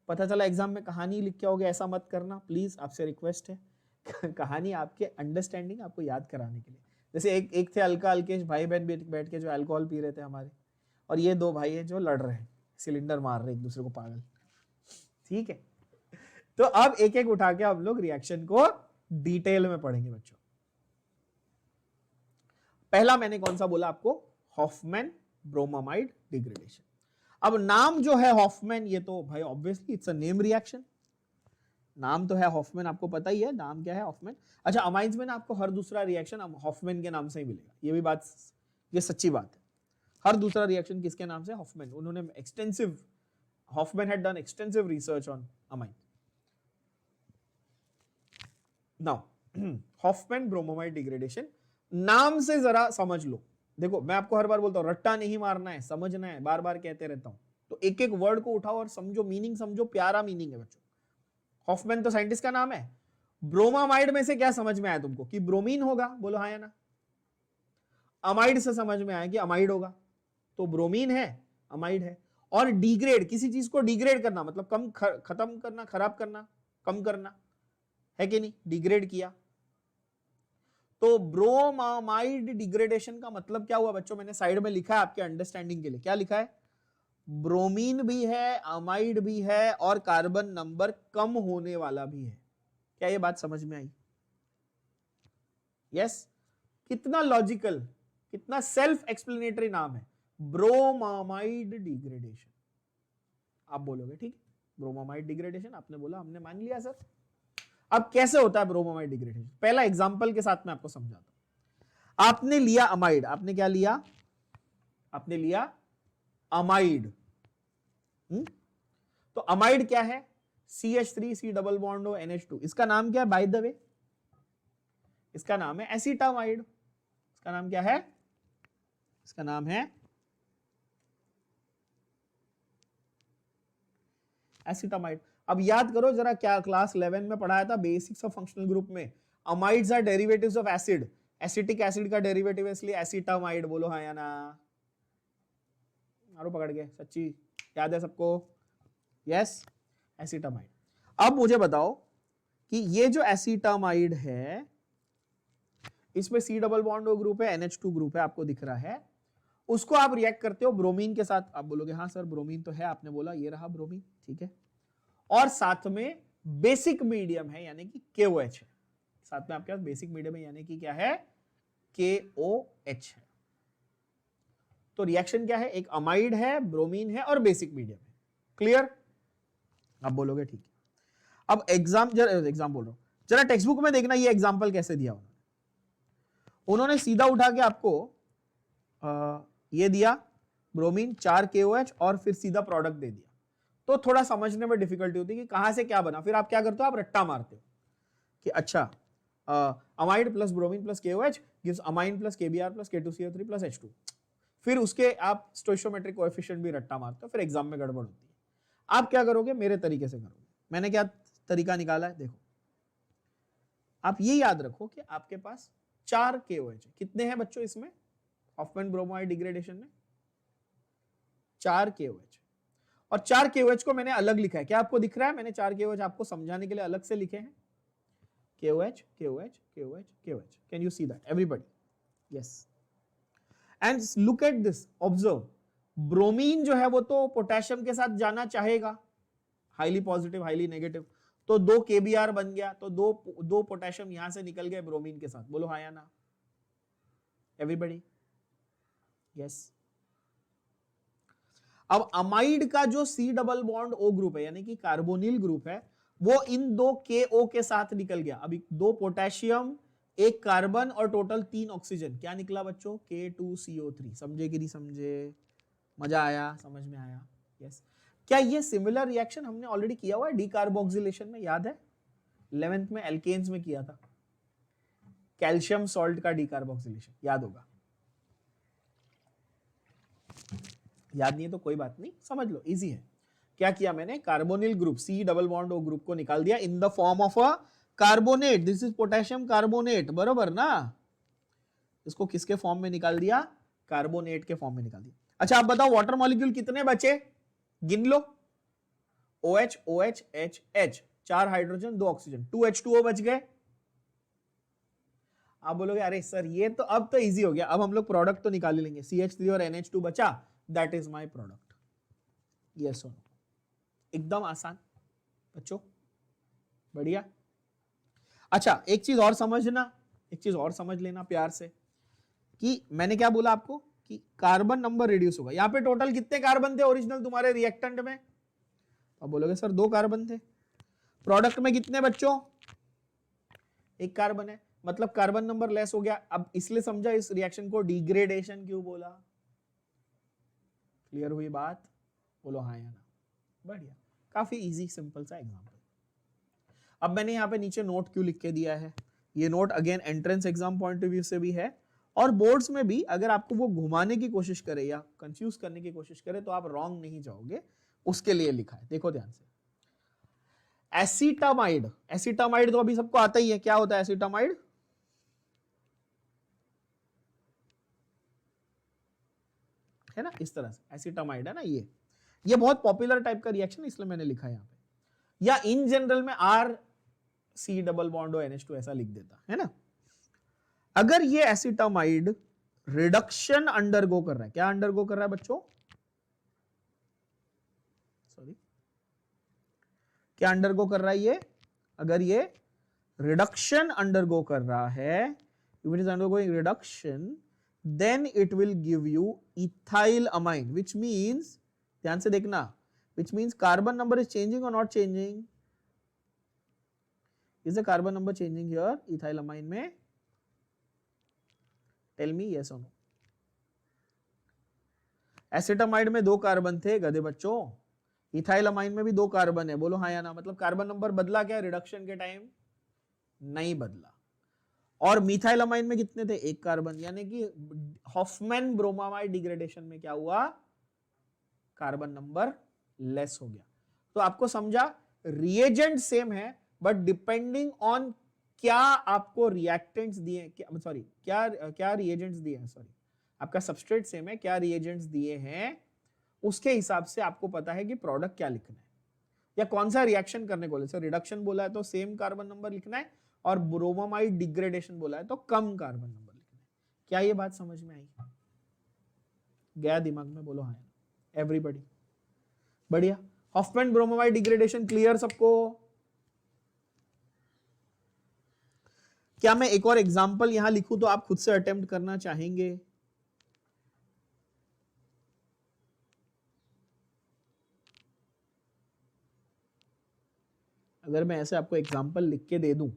पता चला एग्जाम में कहानी लिख के आओगे, ऐसा मत करना प्लीज, आपसे रिक्वेस्ट है। कहानी आपके अंडरस्टैंडिंग, आपको याद कराने के लिए। जैसे एक थे अलका अल्केश भाई बहन बैठ के जो अल्कोहल पी रहे थे हमारे, और ये दो भाई है जो लड़ रहे हैं, सिलेंडर मार रहे एक दूसरे को पागल, ठीक है। तो अब एक एक उठा के हम लोग रिएक्शन को डिटेल में पढ़ेंगे बच्चों। पहला मैंने कौन सा बोला आपको, हॉफमैन ब्रोमामाइड डिग्रेडेशन। अब नाम जो है हॉफमैन, ये तो भाई obviously it's a name reaction, नाम तो है हॉफमैन, आपको पता ही है नाम क्या है हॉफमैन। अच्छा, अमाइंस में ना आपको हर दूसरा रिएक्शन हॉफमैन के नाम से ही मिलेगा, ये भी बात, ये सच्ची बात है। हर दूसरा रिएक्शन किसके नाम से, हॉफमैन। उन्होंने extensive, Hofmann had done extensive research on amine. Now Hofmann bromamide degradation, नाम से जरा समझ लो। देखो मैं आपको हर बार बोलता हूं रट्टा नहीं मारना है, समझना है, बार बार कहते रहता हूं। तो एक एक वर्ड को उठाओ और समझो, मीनिंग समझो, प्यारा मीनिंग है बच्चों। हॉफमैन तो साइंटिस्ट का नाम है। ब्रोमामाइड में से क्या समझ में आया तुमको, कि ब्रोमीन होगा, बोलो हाँ या ना। अमाइड से समझ में आया कि अमाइड होगा, तो ब्रोमीन है, अमाइड है। और डिग्रेड, किसी चीज को डिग्रेड करना मतलब कम, खत्म करना, खराब करना, कम करना, है कि नहीं, डिग्रेड किया। तो ब्रोमामाइड डिग्रेडेशन का मतलब क्या हुआ बच्चों, मैंने साइड में लिखा है आपके अंडरस्टैंडिंग के लिए, क्या लिखा है, ब्रोमीन भी है, अमाइड भी है, और कार्बन नंबर कम होने वाला भी है। क्या ये बात समझ में आई, यस। कितना लॉजिकल, कितना सेल्फ एक्सप्लेनेटरी नाम है, ब्रोमामाइड डिग्रेडेशन। आप बोलोगे ठीक है, ब्रोमामाइड डिग्रेडेशन, आपने बोला, हमने मान लिया सर। अब कैसे होता है ब्रोमामाइड डिग्रेडेशन, पहला एग्जांपल के साथ मैं आपको समझाता हूं। आपने लिया अमाइड, आपने क्या लिया, आपने लिया अमाइड। तो अमाइड क्या है, CH3 C डबल बॉन्ड हो NH2, इसका नाम क्या है बाय द वे, इसका नाम है एसीटामाइड। इसका नाम क्या है, इसका नाम है एसीटामाइड। अब याद करो जरा, क्या क्लास 11 में पढ़ाया था, बेसिक्स ऑफ फंक्शनल ग्रुप में, amides are derivatives of acid, acetic acid का डेरिवेटिव है, इसलिए एसीटामाइड, बोलो हाँ या ना। मारो पकड़ के, सच्ची याद है सबको, यस, एसीटामाइड। अब मुझे बताओ कि ये जो एसीटामाइड है, इसमें C डबल बॉन्ड ग्रुप है, NH2 ग्रुप है, आपको दिख रहा है, उसको आप रिएक्ट करते हो ब्रोमीन के साथ। आप बोलोगे हाँ सर ब्रोमीन तो है, आपने बोला ये रहा ब्रोमीन, ठीक है, और साथ में बेसिक मीडियम है यानी कि KOH है, साथ में आपके पास बेसिक मीडियम है यानी कि क्या है, KOH है। तो रिएक्शन क्या है, एक अमाइड है, ब्रोमीन है, और बेसिक मीडियम है। क्लियर, आप बोलोगे ठीक है। अब एग्जाम बोल रहा हूं, जरा टेक्स्ट बुक में देखना ये एग्जाम्पल कैसे दिया उन्होंने सीधा उठा के आपको ये दिया ब्रोमीन 4 KOH और फिर सीधा प्रोडक्ट दे दिया, तो थोड़ा समझने में डिफिकल्टी होती है कि कहां से क्या बना। फिर आप क्या करते हो, आप रट्टा मारते हो कि अच्छा amide plus bromine plus KOH gives amine plus KBr plus K2CO3 plus H2। फिर उसके आप स्टोइशियोमेट्रिक कोएफिशिएंट भी रट्टा मारते हो, फिर एग्जाम में गड़बड़ होती है। आप क्या करोगे, मेरे तरीके से करोगे। मैंने क्या तरीका निकाला है, देखो आप ये याद रखो कि आपके पास 4 KOH, कितने हैं बच्चों इसमें, हॉफमैन ब्रोमाइड डिग्रेडेशन में 4 KOH, और 4 KOH को मैंने अलग लिखा है। क्या आपको दिख रहा है? मैंने 4 KOH आपको समझाने के लिए अलग से लिखे हैं। KOH, KOH, KOH, KOH. Can you see that? Everybody. Yes. And look at this. Observe. Bromine जो है वो तो पोटेशियम के साथ जाना चाहेगा, हाईली पॉजिटिव, हाईली नेगेटिव, तो 2 KBr बन गया, तो दो पोटेशियम यहां से निकल गए ब्रोमीन के साथ। बोलो हाँ या ना? एवरीबॉडी? यस। अब अमाइड का जो C double bond O group है, यानी कि कार्बोनिल ग्रुप है, वो इन 2 KO के साथ निकल गया। अभी 2 पोटेशियम, 1 कार्बन और टोटल 3 ऑक्सीजन। क्या निकला बच्चों? K2CO3। समझे कि नहीं समझे? मजा आया? समझ में आया? यस। क्या ये सिमिलर रिएक्शन हमने ऑलरेडी किया हुआ है डीकार्बोक्सिलेशन में? याद है 11th में एल्केन्स में किया था, कैल्शियम सॉल्ट का डीकार्बोक्सिलेशन, याद होगा। याद नहीं है तो कोई बात नहीं, समझ लो, इजी है। क्या किया मैंने? Carbonyl group C double bond O group को निकाल दिया in the form of a carbonate. This is potassium carbonate, बरोबर ना? इसको किसके फॉर्म में निकाल दिया? कार्बोनेट के फॉर्म में निकाल दिया। अच्छा आप बताओ वाटर मॉलिक्यूल कितने बचे? गिन लो। OH, OH, H, H, 4 hydrogen 2 oxygen, 2 H2O बच गए। आप बोलोगे अरे सर ये तो अब तो इजी हो गया, अब हम लोग प्रोडक्ट तो निकाल लेंगे। CH3 और NH2 बचा, that is my product. Yes और नो? एकदम आसान बच्चों, बढ़िया। अच्छा एक चीज और समझना, एक चीज और समझ लेना प्यार से, कि मैंने क्या बोला आपको कि कार्बन नंबर रिड्यूस होगा। यहां पे टोटल कितने कार्बन थे ओरिजिनल तुम्हारे रिएक्टेंट में? अब बोलोगे सर 2 कार्बन थे। प्रोडक्ट में कितने बच्चों? 1 कार्बन है, मतलब कार्बन नंबर लेस हो गया। अब इसलिए समझा इस रिएक्शन को डिग्रेडेशन क्यों बोला? क्लियर हुई बात? बोलो हाँ या ना? बढ़िया, काफी इजी सिंपल सा एग्जांपल। अब मैंने यहाँ पे नीचे नोट क्यों लिख के दिया है? ये note again entrance exam point of view से भी है और बोर्ड्स में भी अगर आपको वो घुमाने की कोशिश करे या कंफ्यूज करने की कोशिश करे तो आप रॉन्ग नहीं जाओगे, उसके लिए लिखा है। देखो ध्यान से, एसीटामाइड। एसीटामाइड तो अभी सबको आता ही है, क्या होता है एसीटामाइड? है ना, इस तरह से एसीटामाइड है ना। ये बहुत पॉपुलर टाइप का रिएक्शन, इसलिए मैंने लिखा है यहां पे। या इन जनरल में R C double bond NH2 ऐसा लिख देता है ना। अगर ये एसीटामाइड रिडक्शन अंडरगो कर रहा है, क्या अंडरगो कर रहा है बच्चों? सॉरी, क्या अंडरगो कर रहा है ये? अगर ये रिडक्शन अंडरगो कर रहा है, if it is undergoing reduction, then it will give you ethyl amine, which means, ध्यान से देखना, which means carbon number is changing or not changing? Is the carbon number changing here ethyl amine में? Tell me yes or no. Acetamide में 2 carbon थे गधे बच्चों, ethyl amine में भी 2 कार्बन है। बोलो हाँ या ना? मतलब कार्बन नंबर बदला क्या रिडक्शन के टाइम? नहीं बदला। और मिथाइल अमाइन में कितने थे? 1 कार्बन, यानी कि हॉफमैन ब्रोमामाइड डिग्रेडेशन में क्या हुआ? कार्बन नंबर लेस हो गया। तो आपको समझा, रिएजेंट सेम है बट डिपेंडिंग ऑन क्या आपको रिएक्टेंट्स दिए, क्या रिएजेंट्स दिए हैं, सॉरी, आपका सबस्ट्रेट सेम है, क्या रिएजेंट्स दिए हैं उसके हिसाब से आपको पता है कि प्रोडक्ट क्या लिखना है या कौन सा रिएक्शन करने को। जैसे रिडक्शन बोला है तो सेम कार्बन नंबर लिखना है, और ब्रोमामाइड डिग्रेडेशन बोला है तो कम कार्बन नंबर लिखना है। क्या ये बात समझ में आई? गया दिमाग में? बोलो हाँ। एवरीबॉडी? बढ़िया। हॉफमैन ब्रोमामाइड डिग्रेडेशन क्लियर सबको? क्या मैं एक और एग्जांपल यहां लिखूं तो आप खुद से अटेम्प्ट करना चाहेंगे? अगर मैं ऐसे आपको एग्जांपल लिख के दे दूं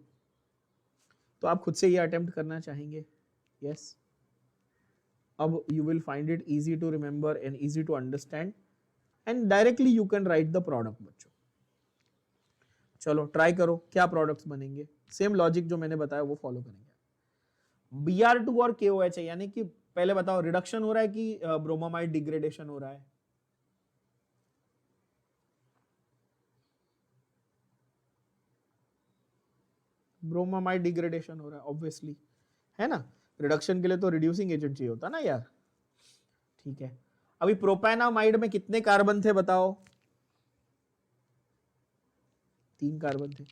तो आप खुद से ये अटेम्प्ट करना चाहेंगे? यस। अब you will find it easy to remember and easy to understand and directly you can write the product बच्चों। चलो ट्राई करो, क्या प्रोडक्ट्स बनेंगे? सेम लॉजिक जो मैंने बताया वो फॉलो करेंगे। Br2 और KOH है, यानी कि पहले बताओ रिडक्शन हो रहा है कि ब्रोमामाइड डिग्रेडेशन हो रहा है? ब्रोमामाइड डिग्रेडेशन हो रहा है ऑब्वियसली, है ना। रिडक्शन के लिए तो रिड्यूसिंग एजेंट चाहिए होता ना यार। ठीक है, अभी प्रोपेनामाइड में कितने कार्बन थे बताओ? 3 कार्बन थे,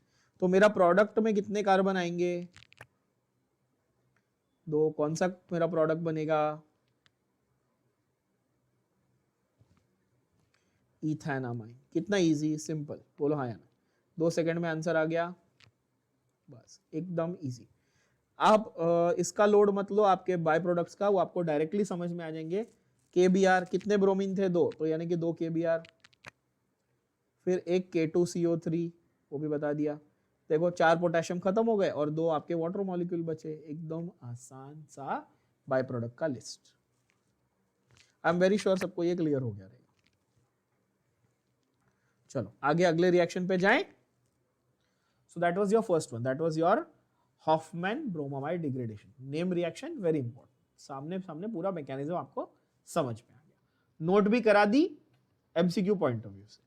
तो मेरा प्रोडक्ट में कितने कार्बन आएंगे? 2। कौन सा मेरा प्रोडक्ट बनेगा? इथेनामाइन। कितना इजी, सिंपल, बोलो हाँ या ना। 2 सेकंड में आंसर आ गया, बस एकदम इजी। आप इसका लोड मत लो आपके बाय प्रोडक्ट्स का, वो आपको डायरेक्टली समझ में आ जाएंगे। KBr कितने ब्रोमीन थे? 2, तो यानी कि 2 KBr, फिर एक K2CO3 वो भी बता दिया। देखो 4 पोटेशियम खत्म हो गए और 2 आपके वाटर मॉलिक्यूल बचे। एकदम आसान सा बाय प्रोडक्ट का list. I am very sure सबको ये क्लियर हो गया रहेगा। चलो आगे अगले रिएक्शन पे जाएं। So that was your first one, that was your Hoffmann bromamide degradation. Name reaction very important, सामने सामने पूरा मैकेनिज्म आपको समझ में आ गया, नोट भी करा दी एमसीक्यू पॉइंट ऑफ व्यू से।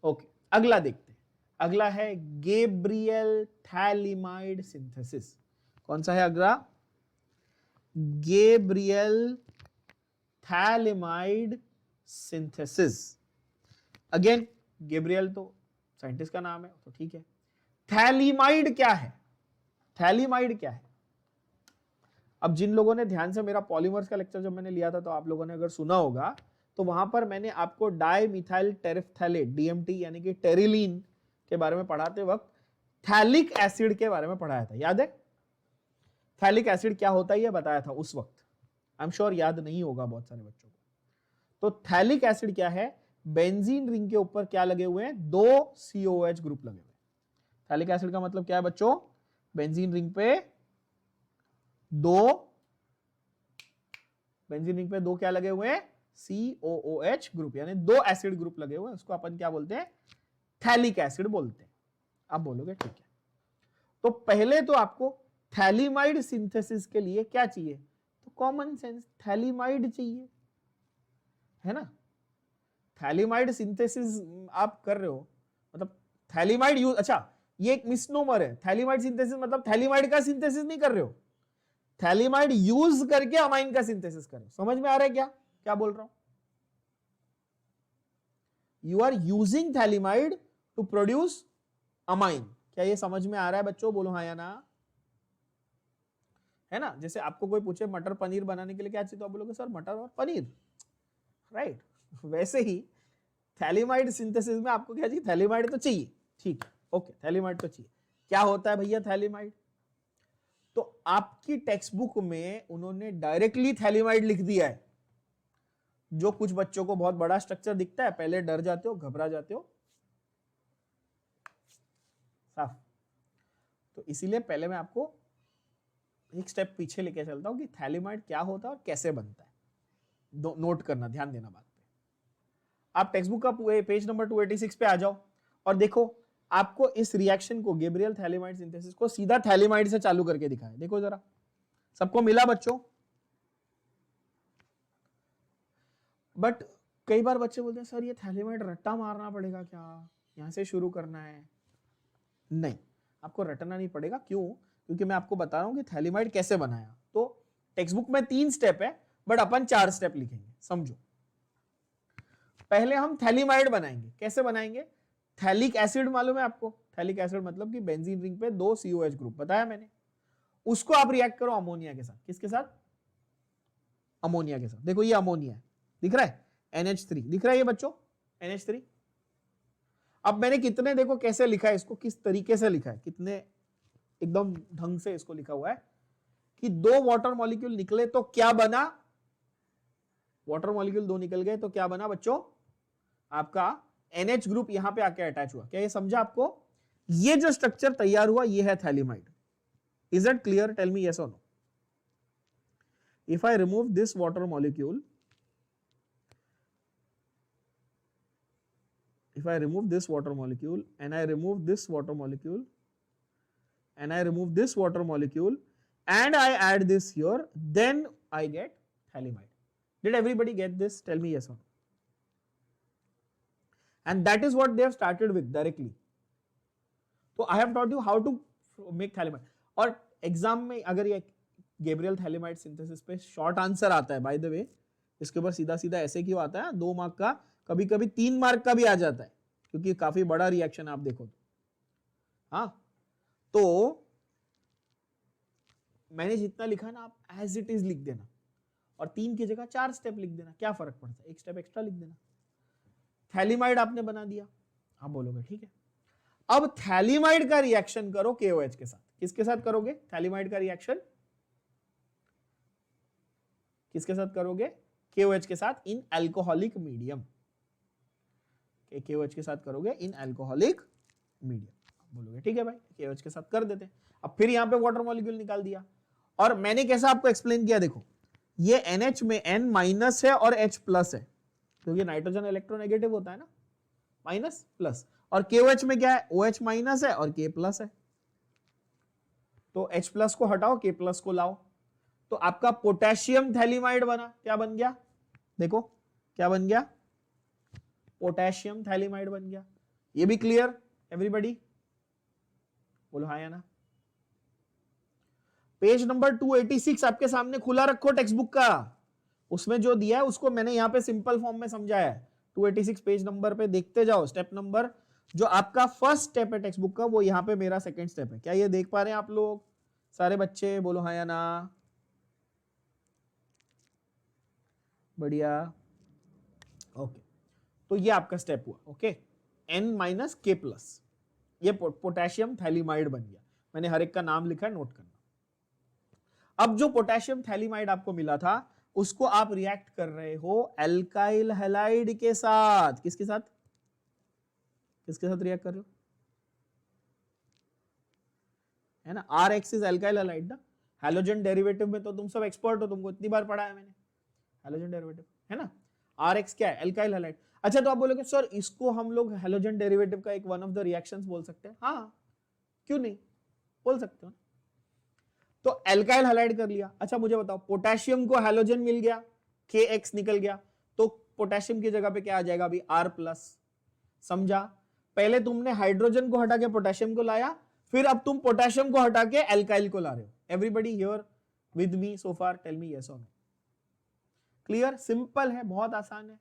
ओके अगला देखते हैं। अगला है गैब्रियल थैलिमाइड सिंथेसिस। कौन सा है अगला? Gabriel phthalimide synthesis. Again Gabriel तो साइंटिस्ट का नाम है तो ठीक है। थैलिमाइड क्या है? थैलिमाइड क्या है? अब जिन लोगों ने ध्यान से मेरा पॉलीमर्स का लेक्चर जब मैंने लिया था तो आप लोगों ने अगर सुना होगा तो वहां पर मैंने आपको डाई मिथाइल टेरेफ्थैलेट DMT यानी कि टेरिलीन के बारे में पढ़ाते वक्त थैलिक एसिड के बारे में पढ़ाया था, याद है? थैलिक एसिड क्या होता है ये बताया था उस वक्त। आई एम श्योर याद नहीं होगा बहुत सारे बच्चों को। तो थैलिक एसिड क्या है? बेंजीन रिंग के ऊपर क्या लगे हुए हैं? 2 COH ग्रुप लगे हुए हैं। थैलिक एसिड का मतलब क्या है बच्चों? बेंजीन रिंग पे 2 क्या लगे हुए हैं? COOH ग्रुप, यानी 2 एसिड ग्रुप लगे हुए हैं। उसको अपन क्या बोलते हैं? थैलिक एसिड बोलते हैं। आप बोलोगे ठीक है। तो पहले तो आपको थैलिमाइड सिंथेसिस के लिए क्या चाहिए? तो कॉमन सेंस, थैलिमाइड चाहिए, है ना? थैलिमाइड सिंथेसिस आप कर रहे हो, मतलब थैलिमाइड यूज, अच्छा ये एक मिसनोमर है। थैलिमाइड सिंथेसिस मतलब थैलिमाइड का सिंथेसिस नहीं कर रहे हो, थैलिमाइड यूज करके अमाइन का सिंथेसिस कर रहे हो। समझ में आ रहा है क्या क्या बोल रहा हूं? You are using phthalimide to produce amine. क्या ये समझ में आ रहा है बच्चों? बोलो हाँ या ना, है ना? जैसे आपको कोई पूछे मटर पनीर बनाने के लिए क्या चाहिए तो आप बोलोगे सर मटर और पनीर, राइट? वैसे ही थैलिमाइड सिंथेसिस में आपको क्या चाहिए? थैलिमाइड तो चाहिए, ठीक है, ओके, थैलिमाइड तो चाहिए। क्या होता है भैया थैलिमाइड? तो आपकी टेक्स्ट बुक में उन्होंने डायरेक्टली थैलिमाइड लिख दिया है, जो कुछ बच्चों को बहुत बड़ा स्ट्रक्चर दिखता है, पहले डर जाते हो, घबरा जाते हो, साफ। तो इसीलिए पहले मैं आपको एक स्टेप पीछे लेके चलता हूं कि थैलिमाइड क्या होता है और कैसे बनता है। नोट करना, ध्यान देना बात पे। आप टेक्स्ट बुक का पेज नंबर 286 पे आ जाओ और देखो, आपको इस रिएक्शन को, गैब्रियल थैलिमाइड सिंथेसिस को सीधा थैलिमाइड से चालू करके दिखाया। देखो जरा, सबको मिला बच्चों? बट कई बार बच्चे बोलते हैं सर ये थैलिमाइड रट्टा मारना पड़ेगा क्या, यहां से शुरू करना है? नहीं, आपको रटना नहीं पड़ेगा। क्यों? क्योंकि मैं आपको बता रहा हूं कि थैलिमाइड कैसे बनाया। तो टेक्स्ट बुक में 3 स्टेप है, बट अपन 4 स्टेप लिखेंगे, समझो। पहले हम थैलिमाइड बनाएंगे। कैसे बनाएंगे? थैलिक एसिड मालूम है आपको? थैलिक एसिड मतलब कि बेंजीन रिंग पे 2 COH ग्रुप, बताया मैंने। उसको आप रिएक्ट करो अमोनिया के साथ। किसके साथ? अमोनिया के साथ। देखो ये अमोनिया है, दिख रहा है? NH3 दिख रहा है ये बच्चों, NH3। अब मैंने कितने, देखो कैसे लिखा है इसको, किस तरीके से लिखा है, कितने एकदम ढंग से इसको लिखा हुआ है कि 2 वाटर मॉलिक्यूल निकले तो क्या बना? वाटर मॉलिक्यूल 2 निकल गए तो क्या बना बच्चों? आपका NH ग्रुप यहां पे आके अटैच हुआ। क्या ये समझा आपको? ये जो स्ट्रक्चर तैयार हुआ ये है phthalimide. Is it clear? Tell me yes और no. If I remove this water molecule, if I remove this water molecule and I remove this water molecule and I remove this water molecule and I add this here, then I get thalidomide. Did everybody get this? Tell me yes or no. And that is what they have started with directly. So I have taught you how to make thalidomide. और exam में अगर ये Gabriel phthalimide synthesis पे short answer आता है, by the way इसके ऊपर सीधा सीधा ऐसे क्यों आता है, 2 मार्क का, कभी कभी 3 मार्क का भी आ जाता है, क्योंकि काफी बड़ा रिएक्शन आप देखो तो। हाँ, तो मैंने जितना लिखा ना आप एज इट इज लिख देना, और 3 की जगह 4 स्टेप लिख देना, क्या फर्क पड़ता है, 1 स्टेप एक्स्ट्रा लिख देना। थैलिमाइड आपने बना दिया, आप बोलोगे ठीक है। अब थैलिमाइड का रिएक्शन करो KOH के साथ। किसके साथ करोगे थैलिमाइड का रिएक्शन? किसके साथ करोगे? KOH के साथ इन अल्कोहलिक मीडियम। KOH के साथ करोगे इन अल्कोहलिक मीडियम। बोलोगे ठीक है भाई, KOH के साथ कर देते हैं। अब फिर यहां पे वाटर मॉलिक्यूल निकाल दिया, और मैंने कैसा आपको एक्सप्लेन किया, देखो ये NH में N माइनस है और H प्लस है, क्योंकि नाइट्रोजन इलेक्ट्रोनेगेटिव होता है ना, माइनस प्लस, और KOH में क्या है, OH माइनस है और K प्लस है। तो H प्लस को हटाओ, K प्लस को लाओ, तो आपका पोटेशियम थैलिमाइड बना। क्या बन गया, देखो क्या बन गया, पोटेशियम थैलिमाइड बन गया। ये भी क्लियर एवरीबॉडी? बोलो हाँ या ना। पेज नंबर 286 आपके सामने खुला रखो टेक्स्ट बुक का, उसमें जो दिया है उसको मैंने यहां पे सिंपल फॉर्म में समझाया है। 286 पेज नंबर पे देखते जाओ, स्टेप नंबर जो आपका फर्स्ट स्टेप है टेक्स्ट बुक का, वो यहां पे मेरा सेकंड स्टेप है। क्या ये देख पा रहे हैं आप लोग सारे बच्चे? बोलो हाँ या ना। बढ़िया, ओके। तो ये आपका स्टेप हुआ, okay, N minus K plus, ये पोटेशियम थैलिमाइड बन गया। मैंने हर एक का नाम लिखा है, नोट करना। अब जो पोटेशियम थैलिमाइड आपको मिला था, उसको आप रिएक्ट कर रहे हो एल्काइल हैलाइड के साथ। किसके साथ? किसके साथ रिएक्ट कर रहे हो? है ना, RX इज एल्काइल हैलाइड ना। हैलोजन डेरिवेटिव में तो तुम सब एक्सपर्ट हो, तुमको इतनी बार पढ़ा है मैंने, हैलोजन डेरिवेटिव है ना। RX क्या है? Alkyl halide. अच्छा, तो आप बोलोगे सर इसको हम लोग हैलोजन डेरिवेटिव का एक वन ऑफ द रिएक्शंस बोल सकते हैं। हाँ, क्यों नहीं, बोल सकते हो। तो एल्काइल हैलाइड कर लिया। अच्छा मुझे बताओ, पोटेशियम को हैलोजन मिल गया, KX निकल गया, तो पोटेशियम की जगह पे क्या आ जाएगा अभी? R plus. समझा? पहले तुमने हाइड्रोजन को हटा के पोटेशियम को लाया, फिर अब तुम पोटेशियम को हटा के एल्काइल को ला रहे हो। Everybody here with me so far? Tell me yes और नो। क्लियर? सिंपल है, बहुत आसान है।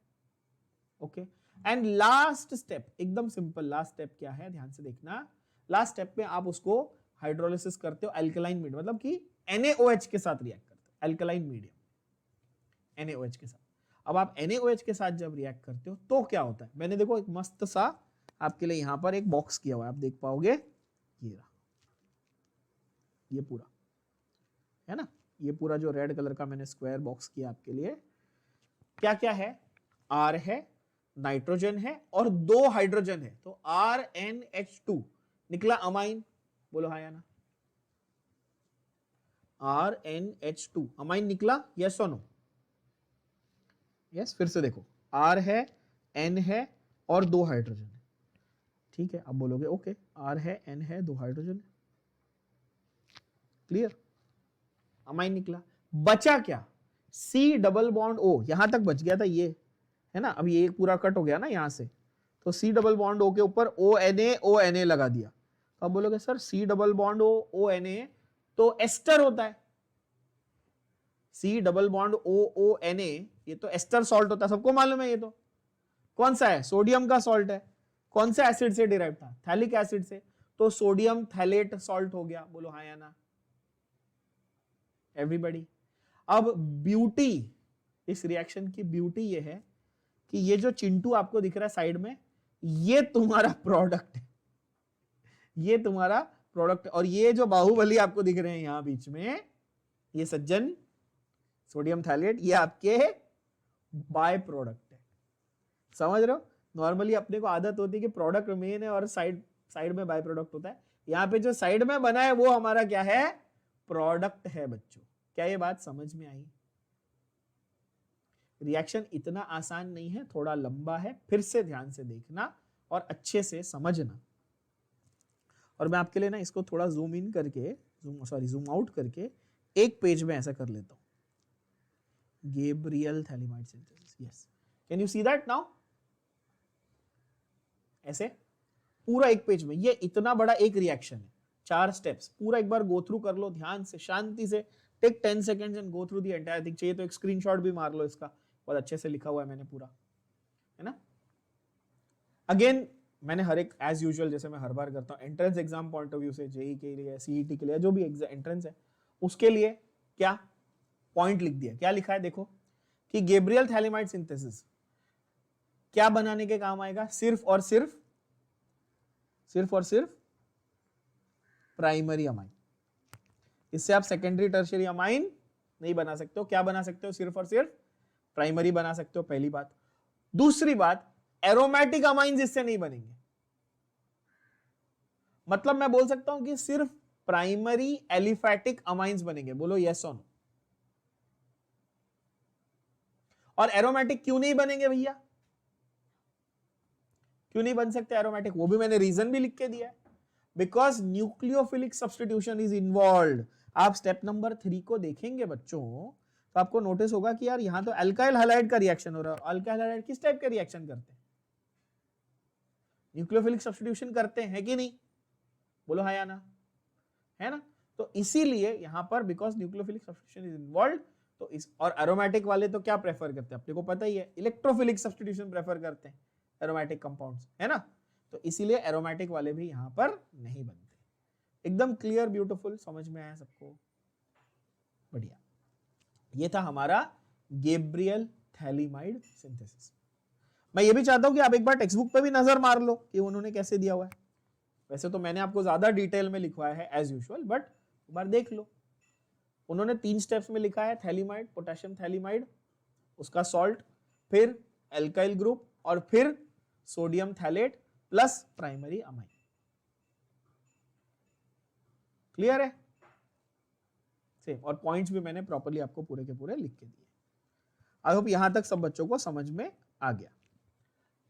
ओके, एंड लास्ट स्टेप एकदम सिंपल। लास्ट स्टेप क्या है, ध्यान से देखना। लास्ट स्टेप में आप उसको हाइड्रोलिसिस करते हो अल्कलाइन मीडियम, मतलब कि NaOH के साथ रिएक्ट करते हो, अल्कलाइन मीडियम NaOH के साथ। अब आप NaOH के साथ जब रिएक्ट करते हो तो क्या होता है, मैंने देखो एक मस्त सा आपके लिए यहां पर एक बॉक्स किया हुआ है, आप देख पाओगे, ये रहा, ये पूरा है ना, ये पूरा जो रेड कलर का मैंने स्क्वायर बॉक्स किया आपके लिए, क्या क्या है? R है, नाइट्रोजन है और 2 हाइड्रोजन है, तो RNH2 निकला अमाइन। बोलो हाँ या ना। RNH2 अमाइन निकला, यस और नो? यस। फिर से देखो, R है, N है और 2 हाइड्रोजन है, ठीक है। अब बोलोगे ओके, R है, N है, 2 हाइड्रोजन है, क्लियर, अमाइन निकला। बचा क्या? C डबल बॉन्ड O, यहां तक बच गया था ये, है ना। अब ये पूरा कट हो गया ना यहां से, तो C डबल बॉन्ड O के ऊपर ONA लगा दिया। तो अब बोलोगे sir C double bond O ONA तो एस्टर होता है। C डबल बॉन्ड ONA ये तो एस्टर सॉल्ट होता है, सबको मालूम है। ये तो कौन सा है? सोडियम का सॉल्ट है। कौन से एसिड से डिराइव था? थैलिक एसिड से, तो सोडियम थैलेट सॉल्ट हो गया। बोलो हाँ या ना एवरीबॉडी। अब ब्यूटी, इस रिएक्शन की ब्यूटी ये है कि ये जो चिंटू आपको दिख रहा है साइड में, ये तुम्हारा प्रोडक्ट है, ये तुम्हारा प्रोडक्ट। और ये जो बाहुबली आपको दिख रहे हैं यहां बीच में, ये सज्जन सोडियम थैलेट, ये आपके बाय प्रोडक्ट है। समझ रहे हो? नॉर्मली अपने को आदत होती है कि प्रोडक्ट मेन है और साइड में बाय प्रोडक्ट होता है। यहां पे जो साइड में बना है वो हमारा क्या है? प्रोडक्ट है बच्चों। क्या ये बात समझ में आई? रिएक्शन इतना आसान नहीं है, थोड़ा लंबा है, फिर से ध्यान से देखना और अच्छे से समझना। और मैं आपके लिए ना इसको थोड़ा जूम इन करके, जूम आउट करके एक पेज में ऐसा कर लेता हूं। Gabriel phthalimide synthesis, yes, can you see that now? ऐसे पूरा एक पेज में, ये इतना बड़ा एक रिएक्शन है, 4 स्टेप्स, पूरा एक बार गो थ्रू कर लो ध्यान से, शांति से। Take 10 seconds and go through the entire thing. चाहिए तो एक स्क्रीनशॉट भी मार लो इसका, बहुत अच्छे से लिखा हुआ है मैंने पूरा, है ना। अगेन मैंने हर एक एज यूजुअल जैसे मैं हर बार करता हूँ entrance exam point of view से, जेई के लिए, सीईटी के लिए, जो भी एंट्रेंस है उसके लिए क्या पॉइंट लिख दिया। क्या लिखा है देखो कि गैब्रियल थैलेमाइड सिंथेसिस क्या बनाने के काम आएगा, सिर्फ और सिर्फ प्राइमरी अमाइन। इससे आप सेकेंडरी टर्शियरी अमाइन नहीं बना सकते हो। क्या बना सकते हो, सिर्फ और सिर्फ प्राइमरी बना सकते हो, पहली बात। दूसरी बात, एरोमेटिक अमाइंस इससे नहीं बनेंगे। मतलब मैं बोल सकता हूं कि सिर्फ प्राइमरी एलिफैटिक अमाइंस बनेंगे। बोलो यस और नो। और एरोमेटिक क्यों नहीं बनेंगे भैया, क्यों नहीं बन सकते एरोमेटिक, वो भी मैंने रीजन भी लिख के दिया है। Because nucleophilic substitution is involve. आप स्टेप नंबर 3 को देखेंगे बच्चों तो आपको नोटिस होगा कि यार यहां तो अल्काइल हैलाइड का रिएक्शन हो रहा है। अल्काइल हैलाइड किस टाइप के रिएक्शन करते हैं, न्यूक्लियोफिलिक सब्सटीट्यूशन करते हैं कि नहीं, बोलो हाँ या ना, है ना। तो इसीलिए यहां पर because nucleophilic substitution is involve, तो इस और एरोमेटिक वाले तो क्या प्रेफर करते हैं, अपने को पता ही है, इलेक्ट्रोफिलिक सब्सटीट्यूशन प्रेफर करते हैं एरोमेटिक कंपाउंड्स, है ना। तो इसीलिए एरोमेटिक वाले भी यहां पर नहीं बनते। एकदम क्लियर, ब्यूटीफुल, समझ में आया सबको, बढ़िया। ये था हमारा गैब्रियल थैलेमाइड सिंथेसिस। मैं ये भी चाहता हूं कि आप एक बार टेक्स्ट बुक पे भी नजर मार लो कि उन्होंने कैसे दिया हुआ है। वैसे तो मैंने आपको ज्यादा डिटेल में लिखवाया है एज यूजुअल, बट एक बार देख लो। उन्होंने 3 स्टेप्स में लिखा है, थैलेमाइड, पोटेशियम थैलेमाइड, उसका सॉल्ट, फिर एल्काइल ग्रुप, और फिर sodium phthalate plus primary amine. Clear है सेम, और पॉइंट्स भी मैंने प्रॉपर्ली आपको पूरे के पूरे लिख के दिए। आई होप यहां तक सब बच्चों को समझ में आ गया।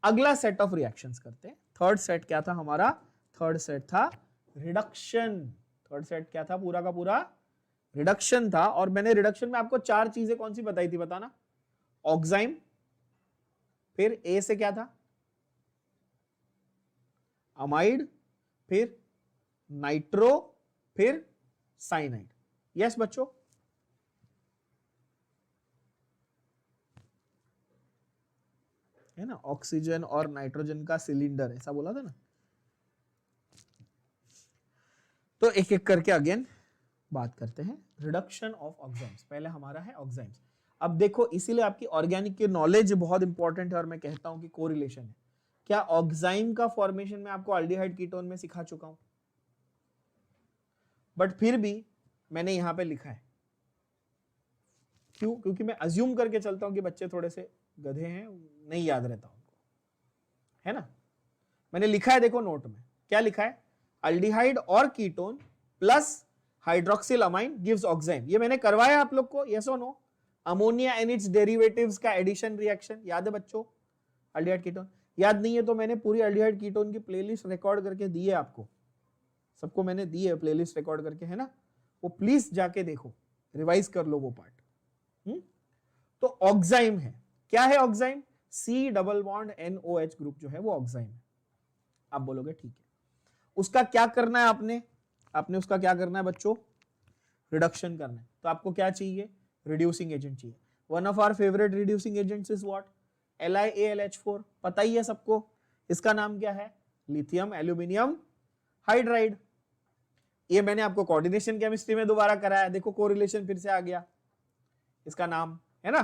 अगला सेट ऑफ रिएक्शंस करते हैं। थर्ड सेट क्या था हमारा, थर्ड सेट था रिडक्शन। थर्ड सेट क्या था, पूरा का पूरा रिडक्शन था। और मैंने रिडक्शन में आपको 4 चीजें कौन सी बताई थी, बताना। ऑक्साइम, फिर ए से क्या था, अमाइड, फिर नाइट्रो, फिर साइनाइड। यस बच्चों, है ना, ऑक्सीजन और नाइट्रोजन का सिलेंडर, ऐसा बोला था ना। तो एक एक करके अगेन बात करते हैं। रिडक्शन ऑफ ऑक्साइम्स, पहले हमारा है ऑक्साइम्स। अब देखो, इसीलिए आपकी ऑर्गेनिक की नॉलेज बहुत इंपॉर्टेंट है, और मैं कहता हूं कि कोरिलेशन है। क्या ऑक्साइम का फॉर्मेशन मैं आपको अल्डिहाइड कीटोन में सिखा चुका हूं, बट फिर भी मैंने यहां पे लिखा है। क्यों, क्योंकि मैं अज्यूम करके चलता हूं कि बच्चे थोड़े से गधे हैं, नहीं याद रहता उनको, है ना। मैंने लिखा है, देखो नोट में क्या लिखा है, अल्डिहाइड और ketone plus hydroxyl amine gives oxime. ये मैंने करवाया आप लोग को, यस और no. Ammonia and its derivatives का एडिशन रिएक्शन याद है बच्चों, अल्डिहाइड कीटोन। याद नहीं है तो मैंने पूरी अल्डिहाइड कीटोन की प्लेलिस्ट रिकॉर्ड करके दी है आपको, सबको मैंने दी है प्लेलिस्ट रिकॉर्ड करके, है ना। वो प्लीज जाके देखो, रिवाइज कर लो वो पार्ट। तो ऑक्साइम है, क्या है oxime, C double bond NOH group जो है वो ऑक्साइम है। आप बोलोगे ठीक है, उसका क्या करना है आपने, आपने उसका क्या करना है बच्चों, रिडक्शन करना है। तो आपको क्या चाहिए, रिड्यूसिंग एजेंट चाहिए। One of our favourite reducing agents is what, LiAlH4, पता ही है सबको। इसका नाम क्या है, लिथियम एल्यूमिनियम हाइड्राइड। ये मैंने आपको कोऑर्डिनेशन केमिस्ट्री में दोबारा कराया, देखो कोरिलेशन फिर से आ गया, इसका नाम है ना।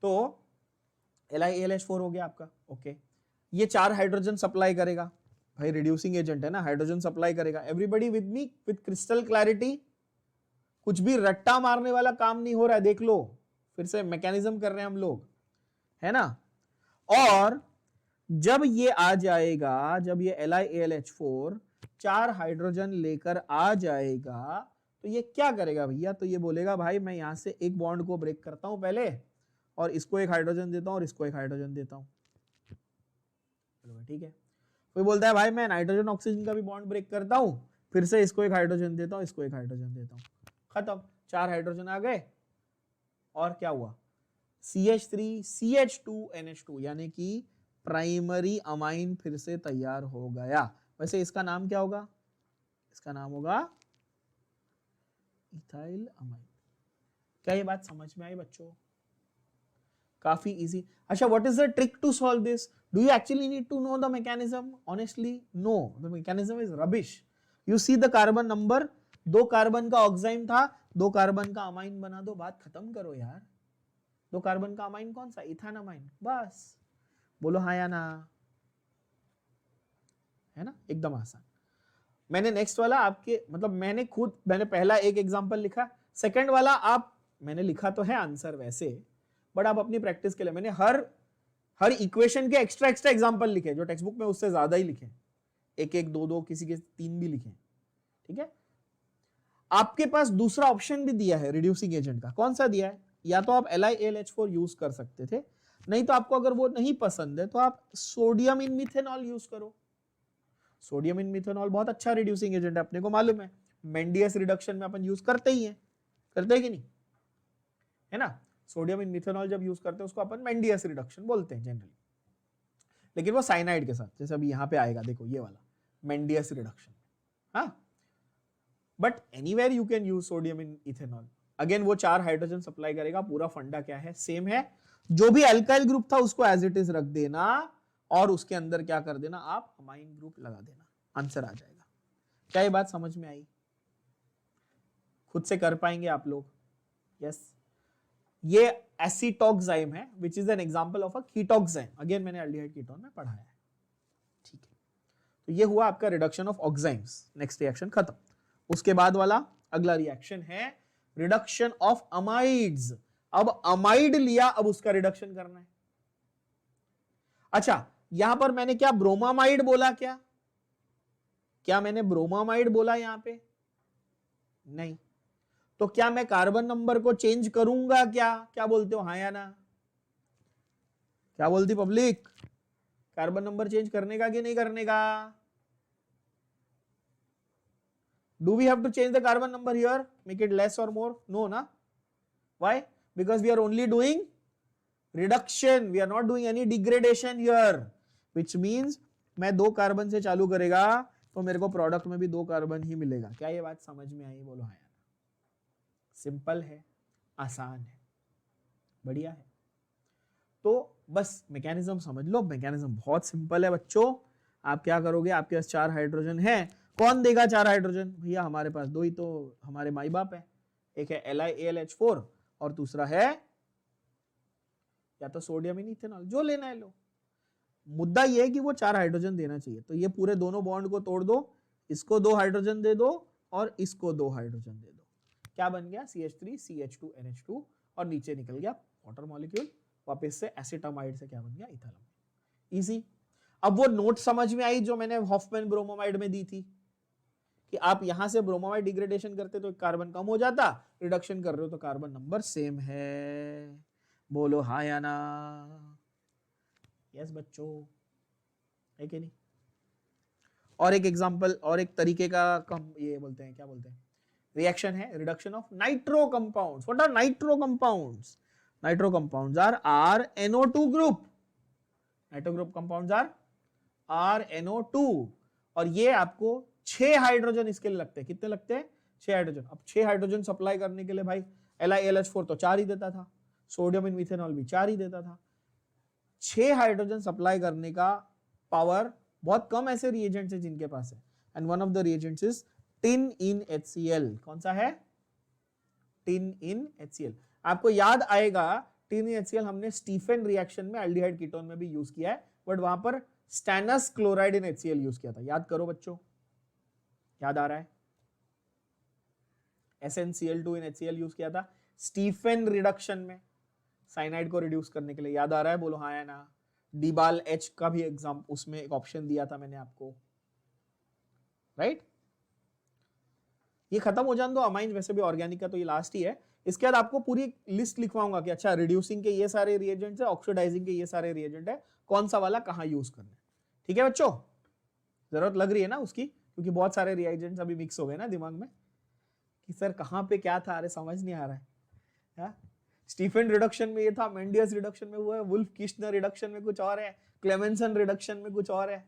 तो LiAlH4 हो गया आपका, ओके। ये 4 हाइड्रोजन सप्लाई करेगा, भाई रिड्यूसिंग एजेंट है ना, हाइड्रोजन सप्लाई करेगा। Everybody with me, with crystal clarity, कुछ भी रट्टा मारने वाला काम नहीं हो रहा है, देख लो, फिर से मैकेनिज्म कर रहे हैं हम लोग, है ना। और जब ये आ जाएगा, जब ये LiAlH4 4 हाइड्रोजन लेकर आ जाएगा, तो ये क्या करेगा भैया, तो ये बोलेगा भाई मैं यहां से एक बॉन्ड को ब्रेक करता हूं पहले, और इसको एक हाइड्रोजन देता हूं और इसको एक हाइड्रोजन देता हूं, ठीक है। कोई बोलता है भाई मैं नाइट्रोजन ऑक्सीजन का भी बॉन्ड ब्रेक करता हूं, फिर से इसको एक हाइड्रोजन देता हूं, इसको एक हाइड्रोजन देता हूं, खत्म, 4 हाइड्रोजन आ गए। और क्या हुआ, CH3CH2NH2, यानी कि प्राइमरी अमाइन फिर से तैयार हो गया। वैसे इसका नाम क्या होगा, इसका नाम होगा इथाइल अमाइन। क्या ये बात समझ में आई बच्चों, काफी इजी। अच्छा, what is the trick to solve this, Do you actually need to know the mechanism? Honestly, no. The mechanism is rubbish. You see the carbon number, 2 carbon का ऑक्साइम था, 2 कार्बन का अमाइन बना दो, बात खत्म करो यार. 2 कार्बन का अमाइन कौन सा? इथानामाइन. बस बोलो हाँ या ना, है ना, एकदम आसान. मैंने नेक्स्ट वाला आपके मतलब मैंने पहला एक एग्जांपल लिखा, सेकंड वाला आप मैंने लिखा तो है आंसर वैसे, बट आप अपनी प्रैक्टिस के लिए मैंने हर इक्वेशन के एक्स्ट्रा एग्जांपल लिखे, जो टेक्स्ट बुक में उससे ज्यादा ही लिखे, एक एक दो दो, किसी के 3 भी लिखे. ठीक है. आपके पास दूसरा ऑप्शन भी दिया है रिड्यूसिंग एजेंट का. कौन सा दिया है? या तो आप LiAlH4 यूज कर सकते थे, नहीं तो आपको अगर वो नहीं पसंद है तो आप सोडियम इन मिथेनॉल यूज करो. सोडियम इन मिथेनॉल बहुत अच्छा रिड्यूसिंग एजेंट है, अपने को मालूम है. मेंडियस रिडक्शन में अपन यूज करते ही हैं, करते हैं कि नहीं, है ना. सोडियम इन मिथेनॉल जब यूज करते हैं उसको अपन मेंडियस रिडक्शन बोलते हैं जनरली, लेकिन वो साइनाइड के साथ, जैसे अभी यहां पे आएगा देखो ये वाला मेंडियस रिडक्शन. हाँ, but anywhere you can use sodium in ethanol. Again वो 4 हाइड्रोजन सप्लाई करेगा. पूरा फंडा क्या है? सेम है. जो भी अल्काइल ग्रुप था उसको एज इट इज रख देना और उसके अंदर क्या कर देना, आप अमाइन ग्रुप लगा देना, आंसर आ जाएगा. क्या ये बात समझ में आई? खुद से कर पाएंगे आप लोग? यस. ये एसीटोक्साइम है which is an example of a ketoxime. Again मैंने एल्डिहाइड कीटोन में पढ़ाया है. ठीक है. तो ये हुआ आपका reduction of oximes. Next reaction खत्म. उसके बाद वाला अगला रिएक्शन है रिडक्शन ऑफ अमाइड्स. अब अमाइड लिया, अब उसका रिडक्शन करना है. अच्छा, यहां पर मैंने क्या ब्रोमामाइड बोला? क्या मैंने ब्रोमामाइड बोला यहां पे? नहीं. तो क्या मैं कार्बन नंबर को चेंज करूंगा? क्या बोलते हो, हाँ या ना? क्या बोलती पब्लिक? कार्बन नंबर चेंज करने का कि नहीं करने का? Do we have to change the carbon number here? Make it less or more? No, na? Why? Because we are only doing reduction. We are not doing any degradation here. Which means मैं 2 carbon से चालू करेगा तो मेरे को product में भी 2 carbon ही मिलेगा. क्या ये बात समझ में आई? बोलो हाँ यार. सिंपल है, आसान है, बढ़िया है. तो बस मैकेनिज्म समझ लो. मैकेनिज्म बहुत सिंपल है बच्चों. आप क्या करोगे? आपके पास 4 हाइड्रोजन है. कौन देगा 4 हाइड्रोजन? भैया हमारे पास 2 ही तो हमारे माई बाप है. एक है LiAlH4 और दूसरा है या तो सोडियम इन इथेनॉल. जो लेना है लो. मुद्दा ये है कि वो 4 हाइड्रोजन देना चाहिए. तो ये पूरे दोनों बॉन्ड को तोड़ दो, इसको 2 हाइड्रोजन दे दो और इसको 2 हाइड्रोजन दे दो. क्या बन गया? CH3 CH2 NH2 और नीचे निकल गया वाटर मॉलिक्यूल. वापस से एसिटामाइड से क्या बन गया? इथाइलामाइड. इजी. अब वो नोट समझ में आई जो मैंने हॉफमैन ब्रोमोमाइड में दी थी कि आप यहां से ब्रोमोमाइड डिग्रेडेशन करते तो कार्बन कम हो जाता, रिडक्शन कर रहे हो तो कार्बन नंबर सेम है. बोलो हाँ या ना? यस बच्चों, है कि नहीं? और एक एग्जांपल और एक तरीके का ये बोलते हैं, क्या बोलते हैं, रिएक्शन है reduction of nitro compounds. What are nitro compounds? Nitro compounds are RNO2 group. Nitro group compounds are RNO2 और ये आपको 6 हाइड्रोजन इसके लिए लगते हैं. कितने लगते हैं? 6 हाइड्रोजन. अब 6 हाइड्रोजन सप्लाई करने के लिए भाई LiAlH4 तो 4 ही देता था, सोडियम इन मिथेनॉल भी 4 ही देता था. 6 हाइड्रोजन सप्लाई करने का पावर बहुत कम ऐसे रिएजेंट्स है जिनके पास है. And one of the reagents is tin in HCl. कौन सा है? टिन इन HCl. आपको याद आएगा टिन इन HCl हमने स्टीफन रिएक्शन में एल्डिहाइड कीटोन में भी यूज किया है, बट वहां पर stannous chloride in HCl use किया था. याद करो बच्चों, याद आ रहा है? SnCl2 इन HCl यूज किया था स्टीफन रिडक्शन में साइनाइड को रिड्यूस करने के लिए. याद आ रहा है? बोलो हाँ या ना? डीबाल H का भी एग्जाम उसमें एक ऑप्शन दिया था मैंने आपको, राइट? ये खत्म हो जाने दो अमाइन, वैसे भी ऑर्गेनिक का तो ये लास्ट ही है. इसके बाद आपको पूरी लिस्ट लिखवाऊंगा कि अच्छा रिड्यूसिंग के ये सारे रिएजेंट्स है, ऑक्सीडाइजिंग के ये सारे रिएजेंट है, कौन सा वाला कहां यूज करना है. ठीक है बच्चों? जरूरत लग रही है ना उसकी, क्योंकि बहुत सारे रिएजेंट्स अभी मिक्स हो गए ना दिमाग में कि सर कहां पे क्या था, अरे समझ नहीं आ रहा है. स्टीफन रिडक्शन में ये था, मेंडियस रिडक्शन में हुआ है, वुल्फ किश्नर रिडक्शन में कुछ और है, क्लेमेंसन रिडक्शन में कुछ और है.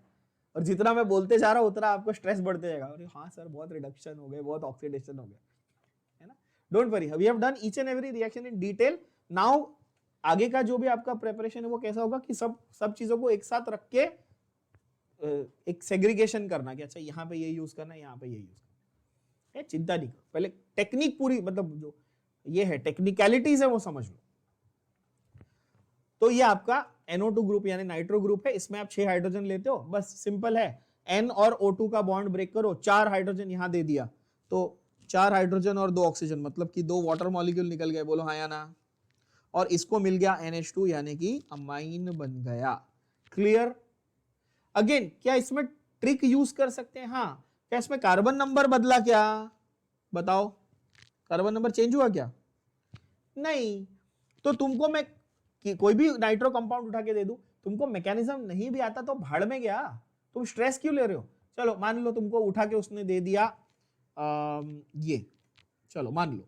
और जितना मैं बोलते जा रहा हूं उतना आपको स्ट्रेस बढ़ते जाएगा. अरे हाँ सर बहुत रिडक्शन हो गए, बहुत ऑक्सीडेशन हो गया, है ना? Don't worry, we have done each and every reaction in detail. Now आगे का जो भी आपका प्रेपरेशन है वो कैसा होगा कि सब चीजों को एक साथ रख के एक सेग्रीगेशन करना कि अच्छा यहाँ पे ये यूज करना है, यहाँ पे ये यूज करना है। चिंता नहीं करो, पहले टेक्निक पूरी, मतलब जो ये है टेक्निकलिटीज है वो समझ लो। तो ये आपका NO2 ग्रुप यानी नाइट्रो ग्रुप है, इसमें आप 6 हाइड्रोजन लेते हो, बस सिंपल है। N और O2 का बॉन्ड ब्रेक करो, 4 हाइड्रोजन यहां दे दिया, तो 4 हाइड्रोजन और 2 ऑक्सीजन, मतलब कि 2 वाटर मॉलिक्यूल निकल गए, बोलो हाँ या ना। और इसको मिल गया NH2 यानी कि अमाइन बन गया। क्लियर? अगेन क्या इसमें ट्रिक यूज कर सकते हैं? हाँ। क्या इसमें कार्बन नंबर बदला क्या? बताओ, कार्बन नंबर चेंज हुआ क्या? नहीं। तो तुमको मैं कि कोई भी नाइट्रो कंपाउंड उठा के दे दूं, तुमको मैकेनिज्म नहीं भी आता तो भाड़ में गया, तुम स्ट्रेस क्यों ले रहे हो? चलो मान लो तुमको उठा के उसने दे दिया ये, चलो मान लो,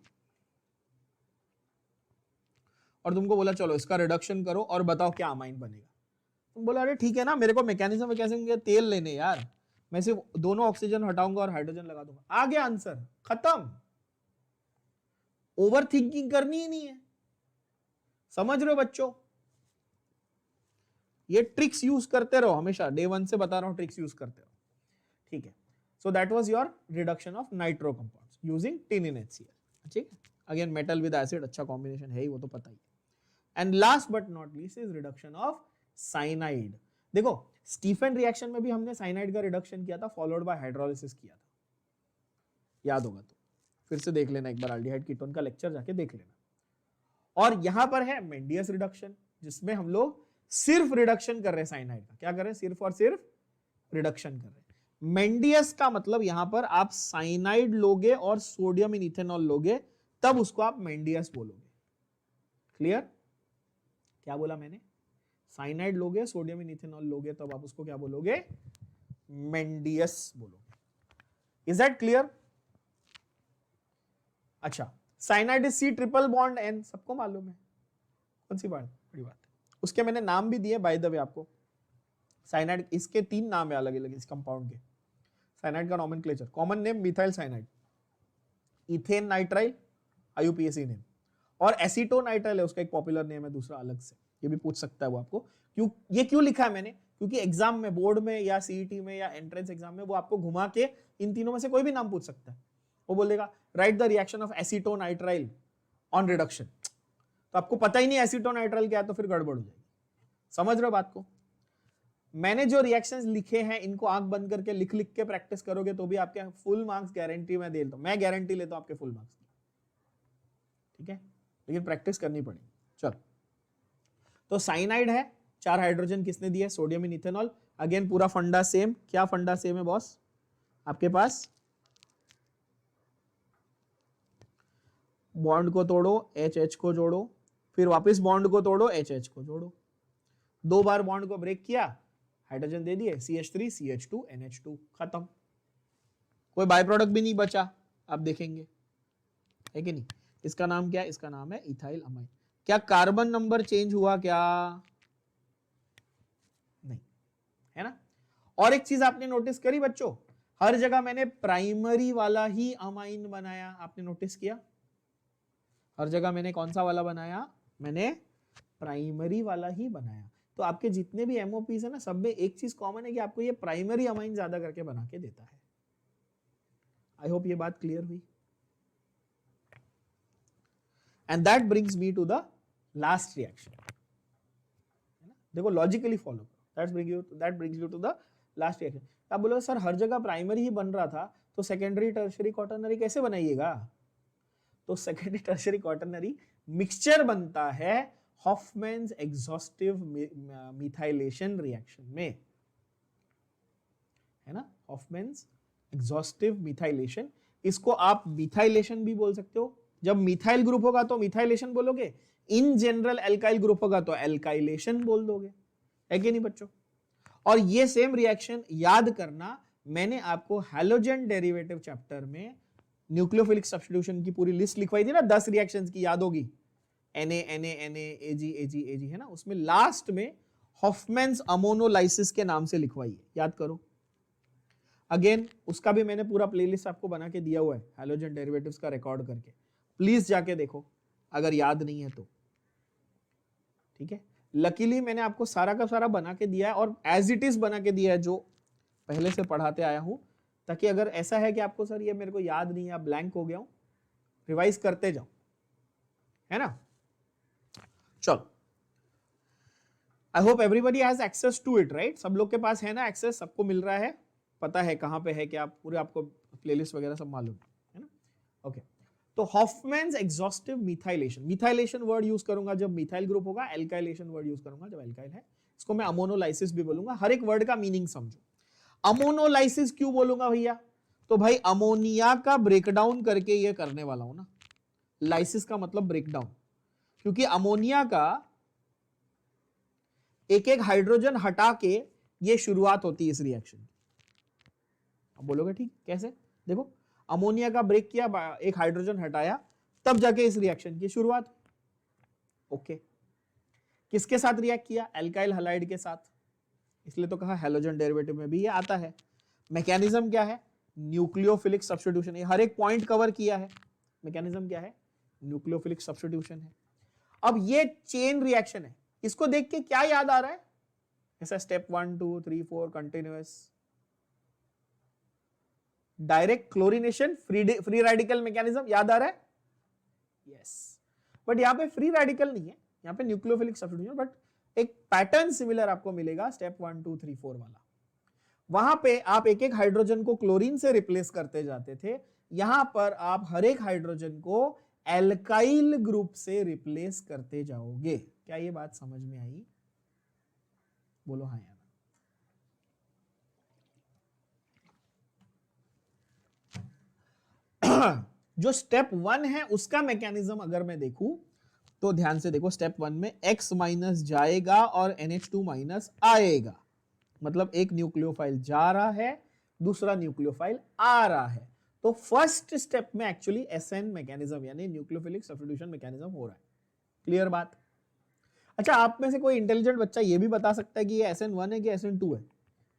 और तुमको बोला चलो इसका रिडक्शन करो और बताओ क्या अमाइन बनेगा। तुम बोला अरे ठीक है ना, मेरे को मैकेनिज्म में कैसे तेल लेने यार, मैं सिर्फ दोनों ऑक्सीजन हटाऊंगा और हाइड्रोजन लगा दूंगा, आ गया आंसर, खत्म। ओवर थिंकिंग करनी ही नहीं है। समझ रहे हो बच्चों? ये ट्रिक्स यूज करते रहो हमेशा, डे 1 से बता रहा हूं, ट्रिक्स यूज करते रहो, ठीक है। So that was your reduction of nitro compounds using tin in HCl, ठीक है। अगेन मेटल विद एसिड अच्छा कॉम्बिनेशन है ही, वो तो पता ही है। And last but not least is reduction of cyanide. देखो स्टीफन रिएक्शन में भी हमने साइनाइड का रिडक्शन किया था, फॉलोड बाय हाइड्रोलिसिस किया था, याद होगा तो फिर से देख लेना एक बार, एल्डिहाइड कीटोन का लेक्चर जाके देख लेना। और यहां पर है मेंडियस रिडक्शन, जिसमें हम लोग सिर्फ रिडक्शन कर रहे हैं साइनाइड का। क्या कर रहे हैं? सिर्फ और सिर्फ रिडक्शन कर रहे हैं। मेंडियस का मतलब यहां पर आप साइनाइड लोगे और सोडियम इन इथेनॉल लोगे, तब उसको आप मेंडियस बोलोगे। क्लियर? क्या बोला मैंने? साइनाइड लोगे, सोडियम इन इथेनॉल लोगे, तब आप उसको क्या बोलोगे? मेंडियस बोलोगे। Is that clear? अच्छा, cyanide is C triple bond N, सबको मालूम है, कौन सी बात बड़ी बात है। उसके मैंने नाम भी दिए बाय द वे आपको। साइनाइड, इसके 3 नाम है अलग अलग इस कंपाउंड के। साइनाइड का nomenclature, common name methyl cyanide, ethane nitrile IUPAC name, और एसीटोनाइट्राइल है उसका एक पॉपुलर नेम है दूसरा अलग से, ये भी पूछ सकता है वो आपको। ये क्यों लिखा है मैंने? क्योंकि एग्जाम में, बोर्ड में या CET में या एंट्रेंस एग्जाम में वो आपको घुमा के इन तीनों में से कोई भी नाम पूछ सकता है। वो बोलेगा right the reaction of acetonitrile on reduction, तो आपको पता ही नहीं एसीटोनाइट्राइल क्या है, तो फिर गड़बड़ हो जाएगी। समझ रहे हो बात को? मैंने जो रिएक्शंस लिखे हैं इनको आंख बंद करके लिख लिख के प्रैक्टिस करोगे तो भी आपके फुल मार्क्स गारंटी मैं दे देता हूं, मैं गारंटी लेता हूं आपके फुल मार्क्स, ठीक है। लेकिन प्रैक्टिस करनी पड़ेगी। चलो, तो साइनाइड है, 4 हाइड्रोजन किसने दिए? सोडियम इन इथेनॉल। अगेन पूरा फंडा सेम। क्या फंडा सेम है बॉस आपके पास? बॉन्ड को तोड़ो, HH को जोड़ो, फिर वापस बॉन्ड को तोड़ो, HH को जोड़ो। 2 बार बॉन्ड को ब्रेक किया, हाइड्रोजन दे दिए, CH3 CH2 NH2, खत्म। कोई बाय प्रोडक्ट भी नहीं बचा, आप देखेंगे, है कि नहीं? इसका नाम क्या है? इसका नाम है इथाइल अमाइन। क्या कार्बन नंबर चेंज हुआ क्या? नहीं, है ना? और एक चीज आपने नोटिस करी बच्चों, हर जगह मैंने प्राइमरी वाला ही अमाइन बनाया, आपने नोटिस किया? हर जगह मैंने कौन सा वाला बनाया? मैंने प्राइमरी वाला ही बनाया। तो आपके जितने भी MOPs है ना, सब में एक चीज कॉमन है कि आपको ये प्राइमरी अमाइन ज्यादा करके बना के देता है। आई होप ये बात क्लियर हुई। And that brings me to the last reaction, है ना? देखो लॉजिकली फॉलो करो, that brings you to the last reaction. आप बोलो सर हर जगह प्राइमरी ही बन रहा था, तो सेकेंडरी टर्शियरी क्वाटरनरी कैसे बनाइएगा? तो सेकेंडरी टर्शियरी क्वाटरनरी मिक्सचर बनता है हॉफमैन्स एग्जॉस्टिव मिथाइलेशन रिएक्शन में, है ना? हॉफमैन्स एग्जॉस्टिव मिथाइलेशन, इसको आप मिथाइलेशन भी बोल सकते हो। जब मिथाइल ग्रुप होगा तो मिथाइलेशन बोलोगे, इन जनरल एल्काइल ग्रुप होगा तो एल्काइलेशन बोल दोगे, है कि नहीं बच्चों? और ये सेम रिएक्शन याद करना, मैंने आपको हैलोजन डेरिवेटिव चैप्टर में न्यूक्लियोफिलिक सब्स्टिट्यूशन की पूरी लिस्ट लिखवाई थी ना, 10 रिएक्शंस की, याद होगी, Na Na Na Ag Ag Ag, है ना? उसमें लास्ट में हॉफमैन्स अमोनोलाइसिस के नाम से लिखवाई है, याद करो। अगेन उसका भी मैंने पूरा प्लेलिस्ट आपको बना के दिया हुआ है, हैलोजन डेरिवेटिव्स का रिकॉर्ड करके, प्लीज जाके देखो अगर याद नहीं है तो। ठीक है, लकीली मैंने आपको सारा का सारा बना के दिया है और एज इट इज बना के दिया है जो पहले से पढ़ाते आया हूं, ताकि अगर ऐसा है कि आपको सर ये मेरे को याद नहीं है, ब्लैंक हो गया हूं, रिवाइज करते जाओ, है ना। चलो, I hope everybody has access to it, right. सब लोग के पास है ना एक्सेस, सबको मिल रहा है, पता है कहां पे है, क्या पूरे आपको प्लेलिस्ट वगैरह सब मालूम है ना। ओके, तो Hofmann's exhaustive methylation, methylation word use करूंगा जब मिथाइल ग्रुप होगा, एल्काइलेशन वर्ड यूज करूंगा जब एल्काइल है। इसको मैं अमोनोलाइसिस भी बोलूंगा, हर एक वर्ड का मीनिंग समझो। अमोनोलाइसिस क्यों बोलूंगा भैया, तो भाई अमोनिया का ब्रेकडाउन करके ये करने वाला हूं ना, लाइसिस का मतलब ब्रेकडाउन, क्योंकि अमोनिया का एक एक हाइड्रोजन हटा के ये शुरुआत होती है इस रिएक्शन की। अब बोलोगे ठीक कैसे, देखो अमोनिया का ब्रेक किया, एक हाइड्रोजन हटाया, तब जाके इस रिएक्शन की शुरुआत। ओके, किसके साथ रिएक्ट किया, एल्काइल हैलाइड के साथ, इसलिए तो कहा हैलोजन डेरिवेटिव में भी ये आता है। मैकेनिज्म क्या है, न्यूक्लियोफिलिक सब्स्टिट्यूशन, ये हर एक पॉइंट कवर किया है। मैकेनिज्म क्या है, न्यूक्लियोफिलिक सब्स्टिट्यूशन है। अब ये चेन रिएक्शन है, इसको देख के क्या याद आ रहा है, ऐसा step 1 2 3 4 continuous, direct chlorination, free radical mechanism याद आ रहा है, यस। बट यहां पे फ्री रेडिकल नहीं है, यहां पे न्यूक्लियोफिलिक सब्स्टिट्यूशन, बट एक पैटर्न सिमिलर आपको मिलेगा स्टेप 1 2 3 4 वाला। वहां पे आप एक एक हाइड्रोजन को क्लोरीन से रिप्लेस करते जाते थे, यहां पर आप हर एक हाइड्रोजन को एल्काइल ग्रुप से रिप्लेस करते जाओगे। क्या ये बात समझ में आई, बोलो हाँ या ना। जो स्टेप 1 है उसका मैकेनिज्म अगर मैं देखूं तो ध्यान से देखो, स्टेप 1 में X माइनस जाएगा और NH2 माइनस आएगा, मतलब एक न्यूक्लियोफाइल जा रहा है, दूसरा न्यूक्लियोफाइल आ रहा है। तो फर्स्ट स्टेप में एक्चुअली SN मैकेनिज्म यानी न्यूक्लियोफिलिक सब्स्टिट्यूशन मैकेनिज्म हो रहा है। क्लियर बात। अच्छा, आप में से कोई इंटेलिजेंट बच्चा ये भी बता सकता है कि ये SN1 है कि SN2 है,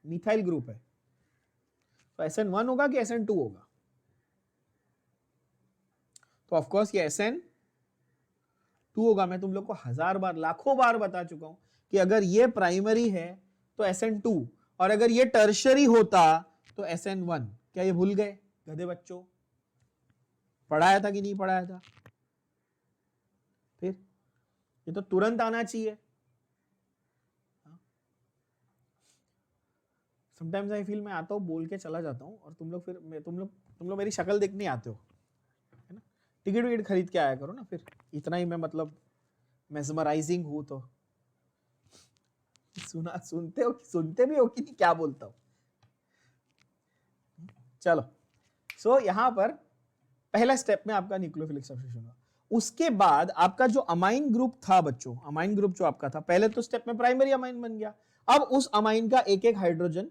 मिथाइल ग्रुप है, तो SN1 होगा कि SN2 होगा, तो ऑफ कोर्स ये SN2 होगा। मैं तुम लोग को 1000 बार लाखों बार बता चुका हूं कि अगर ये प्राइमरी है तो SN2, और अगर ये टर्शरी होता तो SN1। क्या ये भूल गए गधे बच्चों, पढ़ाया था कि नहीं पढ़ाया था, फिर ये तो तुरंत आना चाहिए। समटाइम्स आई फील मैं आता हूं बोल के चला जाता हूं और तुम लोग फिर तुम लोग मेरी शक्ल देखने आते हो, है ना। टिकट विकेट खरीद के आया करो ना, फिर इतना ही मैं मतलब मेस्मराइजिंग हूं तो सुनते भी हो कि नहीं क्या बोलता हूं। चलो, सो यहां पर पहला स्टेप में आपका न्यूक्लियोफिलिक सब्स्टिट्यूशन हुआ। उसके बाद आपका जो अमाइन ग्रुप था बच्चों, अमाइन ग्रुप जो आपका था, पहले तो स्टेप में प्राइमरी अमाइन बन गया, अब उस अमाइन का एक एक हाइड्रोजन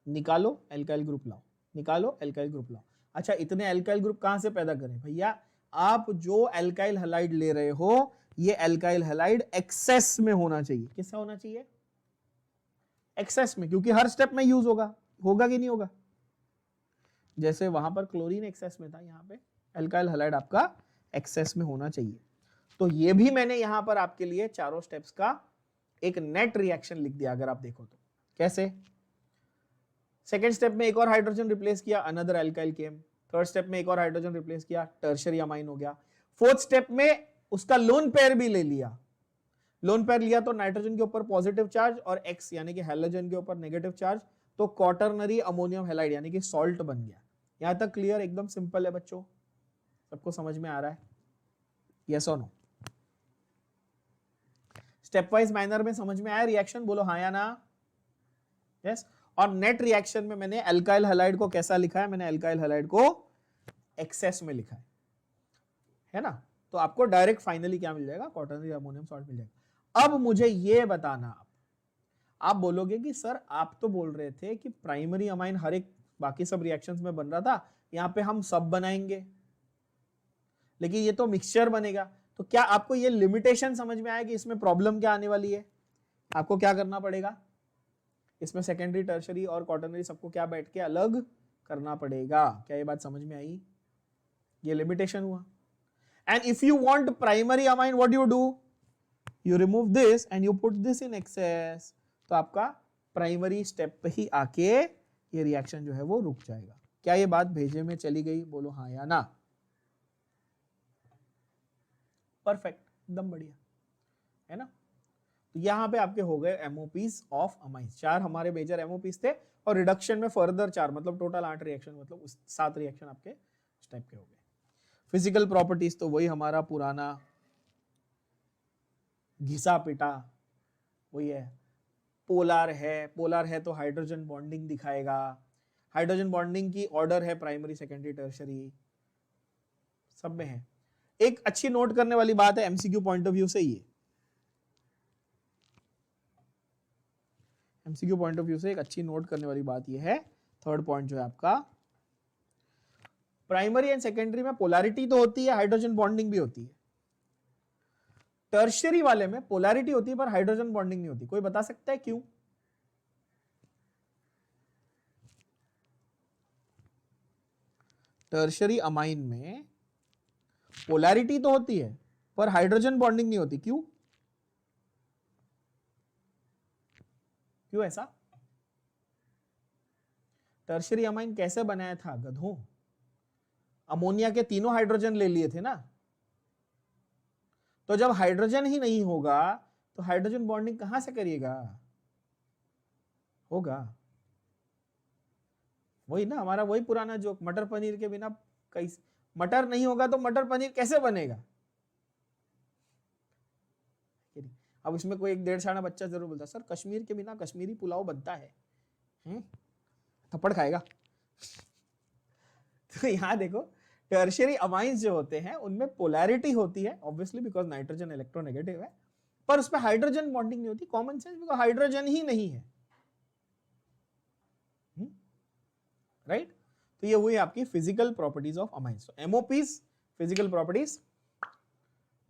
निकालो, एल्काइल ग्रुप लाओ, निकालो एल्काइल ग्रुप लाओ। अच्छा, इतने एल्काइल ग्रुप कहां से पैदा करें भैया, आप जो एल्काइल हैलाइड ले रहे हो ये एल्काइल हैलाइड एक्सेस में होना चाहिए। किससे होना चाहिए, एक्सेस में, क्योंकि हर स्टेप में यूज होगा कि नहीं होगा। जैसे वहां पर क्लोरीन एक्सेस में था, यहां पे एल्काइल हैलाइड आपका एक्सेस में होना चाहिए। तो ये भी मैंने यहां पर आपके लिए चारों स्टेप्स का एक नेट रिएक्शन लिख दिया। अगर आप देखो तो कैसे, सेकेंड स्टेप में एक और हाइड्रोजन रिप्लेस किया, अनदर एल्काइल केम। थर्ड स्टेप में एक और हाइड्रोजन रिप्लेस किया, टर्शियरी अमाइन हो गया। फोर्थ स्टेप में उसका लोन पेयर भी ले लिया, लोन पेयर लिया तो नाइट्रोजन के ऊपर पॉजिटिव चार्ज और X यानी कि हैलोजन के ऊपर नेगेटिव चार्ज, तो क्वाटरनरी अमोनियम हैलाइड यानी कि सॉल्ट बन गया। यहां तक क्लियर, एकदम सिंपल है बच्चों, सबको समझ में आ रहा है, यस और नो। स्टेप वाइज मैनर में समझ में आया रिएक्शन, बोलो हाँ या ना, यस। और नेट रिएक्शन में मैंने एल्काइल हैलाइड को कैसा लिखा है, मैंने एल्काइल हैलाइड को एक्सेस में लिखा है ना। तो आपको डायरेक्ट फाइनली क्या मिल जाएगा, क्वाटरनरी अमोनियम सॉल्ट मिल जाएगा। अब मुझे ये बताना, आप बोलोगे कि सर आप तो बोल रहे थे कि प्राइमरी अमाइन हर एक बाकी सब रिएक्शंस में बन रहा था, यहां पे हम सब बनाएंगे, लेकिन ये तो मिक्सचर बनेगा। तो क्या आपको ये लिमिटेशन समझ में आया कि इसमें प्रॉब्लम क्या आने वाली है, आपको क्या करना पड़ेगा, इसमें सेकेंडरी टर्शरी और क्वाटरनरी सबको क्या बैठ के अलग करना पड़ेगा। क्या ये बात समझ में आई, ये लिमिटेशन हुआ। And if you want primary amine what you do, you remove this and you put this in excess, तो आपका प्राइमरी स्टेप पे ही आके ये रिएक्शन जो है वो रुक जाएगा। क्या ये बात भेजे में चली गई? बोलो हाँ या ना। परफेक्ट, एकदम बढ़िया है ना। तो यहां पे आपके हो गए एमओपीज ऑफ अमाइंस। 4 हमारे मेजर एमओपीज थे और रिडक्शन में फर्दर 4, मतलब टोटल 8 रिएक्शन, मतलब 7 रिएक्शन आपके स्टेप के हो गए। फिजिकल प्रॉपर्टीज तो वही हमारा पुराना घिसा पिटा वही है। पोलर है तो हाइड्रोजन बॉन्डिंग दिखाएगा। हाइड्रोजन बॉन्डिंग की ऑर्डर है प्राइमरी, सेकेंडरी, टर्शरी, सब में है। एक अच्छी नोट करने वाली बात है एमसीक्यू पॉइंट ऑफ व्यू से, ये एमसीक्यू पॉइंट ऑफ व्यू से एक अच्छी नोट करने वाली बात ये है, थर्ड पॉइंट जो है आपका, प्राइमरी एंड सेकेंडरी में पोलैरिटी तो होती है, हाइड्रोजन बॉन्डिंग भी होती है। टर्शियरी वाले में पोलैरिटी होती है पर हाइड्रोजन बॉन्डिंग नहीं होती। कोई बता सकता है क्यों? टर्शियरी अमाइन में पोलैरिटी तो होती है पर हाइड्रोजन बॉन्डिंग नहीं होती, क्यों? क्यों ऐसा? टर्शियरी अमाइन कैसे बनाया था गधों? अमोनिया के तीनों हाइड्रोजन ले लिए थे ना। तो जब हाइड्रोजन ही नहीं होगा तो हाइड्रोजन बॉन्डिंग कहां से करिएगा? होगा वही ना, हमारा वही पुराना जोक, मटर पनीर के बिना कई, मटर नहीं होगा तो मटर पनीर कैसे बनेगा? अब इसमें कोई एक 1.5 बच्चा जरूर बोलता सर कश्मीर के बिना कश्मीरी पुलाव बनता है, थप्पड़ खाएगा। तो यहां देखो टर्शियरी अमाइंस जो होते हैं उनमें पोलैरिटी होती है ऑब्वियसली बिकॉज नाइट्रोजन इलेक्ट्रोनेगेटिव है, पर उसमें हाइड्रोजन बॉन्डिंग नहीं होती। कॉमन सेंस, बिकॉज हाइड्रोजन ही नहीं है, राइट। तो ये हुई आपकी physical properties of amines. MOPs, physical properties,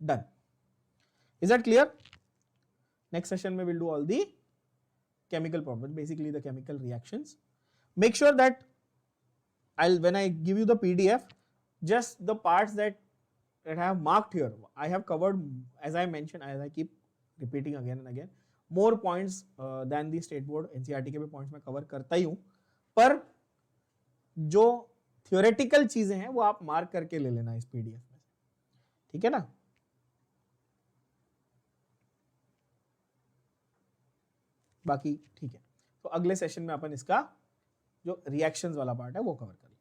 done. Is that clear? Next session में will do all the chemical properties, basically the chemical reactions. Make sure that when I give you the PDF, just the parts that I have marked here, I have covered, as I mentioned, as I keep repeating again and again, more points than the state board NCERT के भी points मैं cover करता ही हूँ, पर जो theoretical चीजें हैं वो आप mark करके ले लेना इस PDF में, ठीक है ना। बाकी ठीक है, तो अगले सेशन में अपन इसका जो रिएक्शंस वाला पार्ट है वो कवर करेंगे।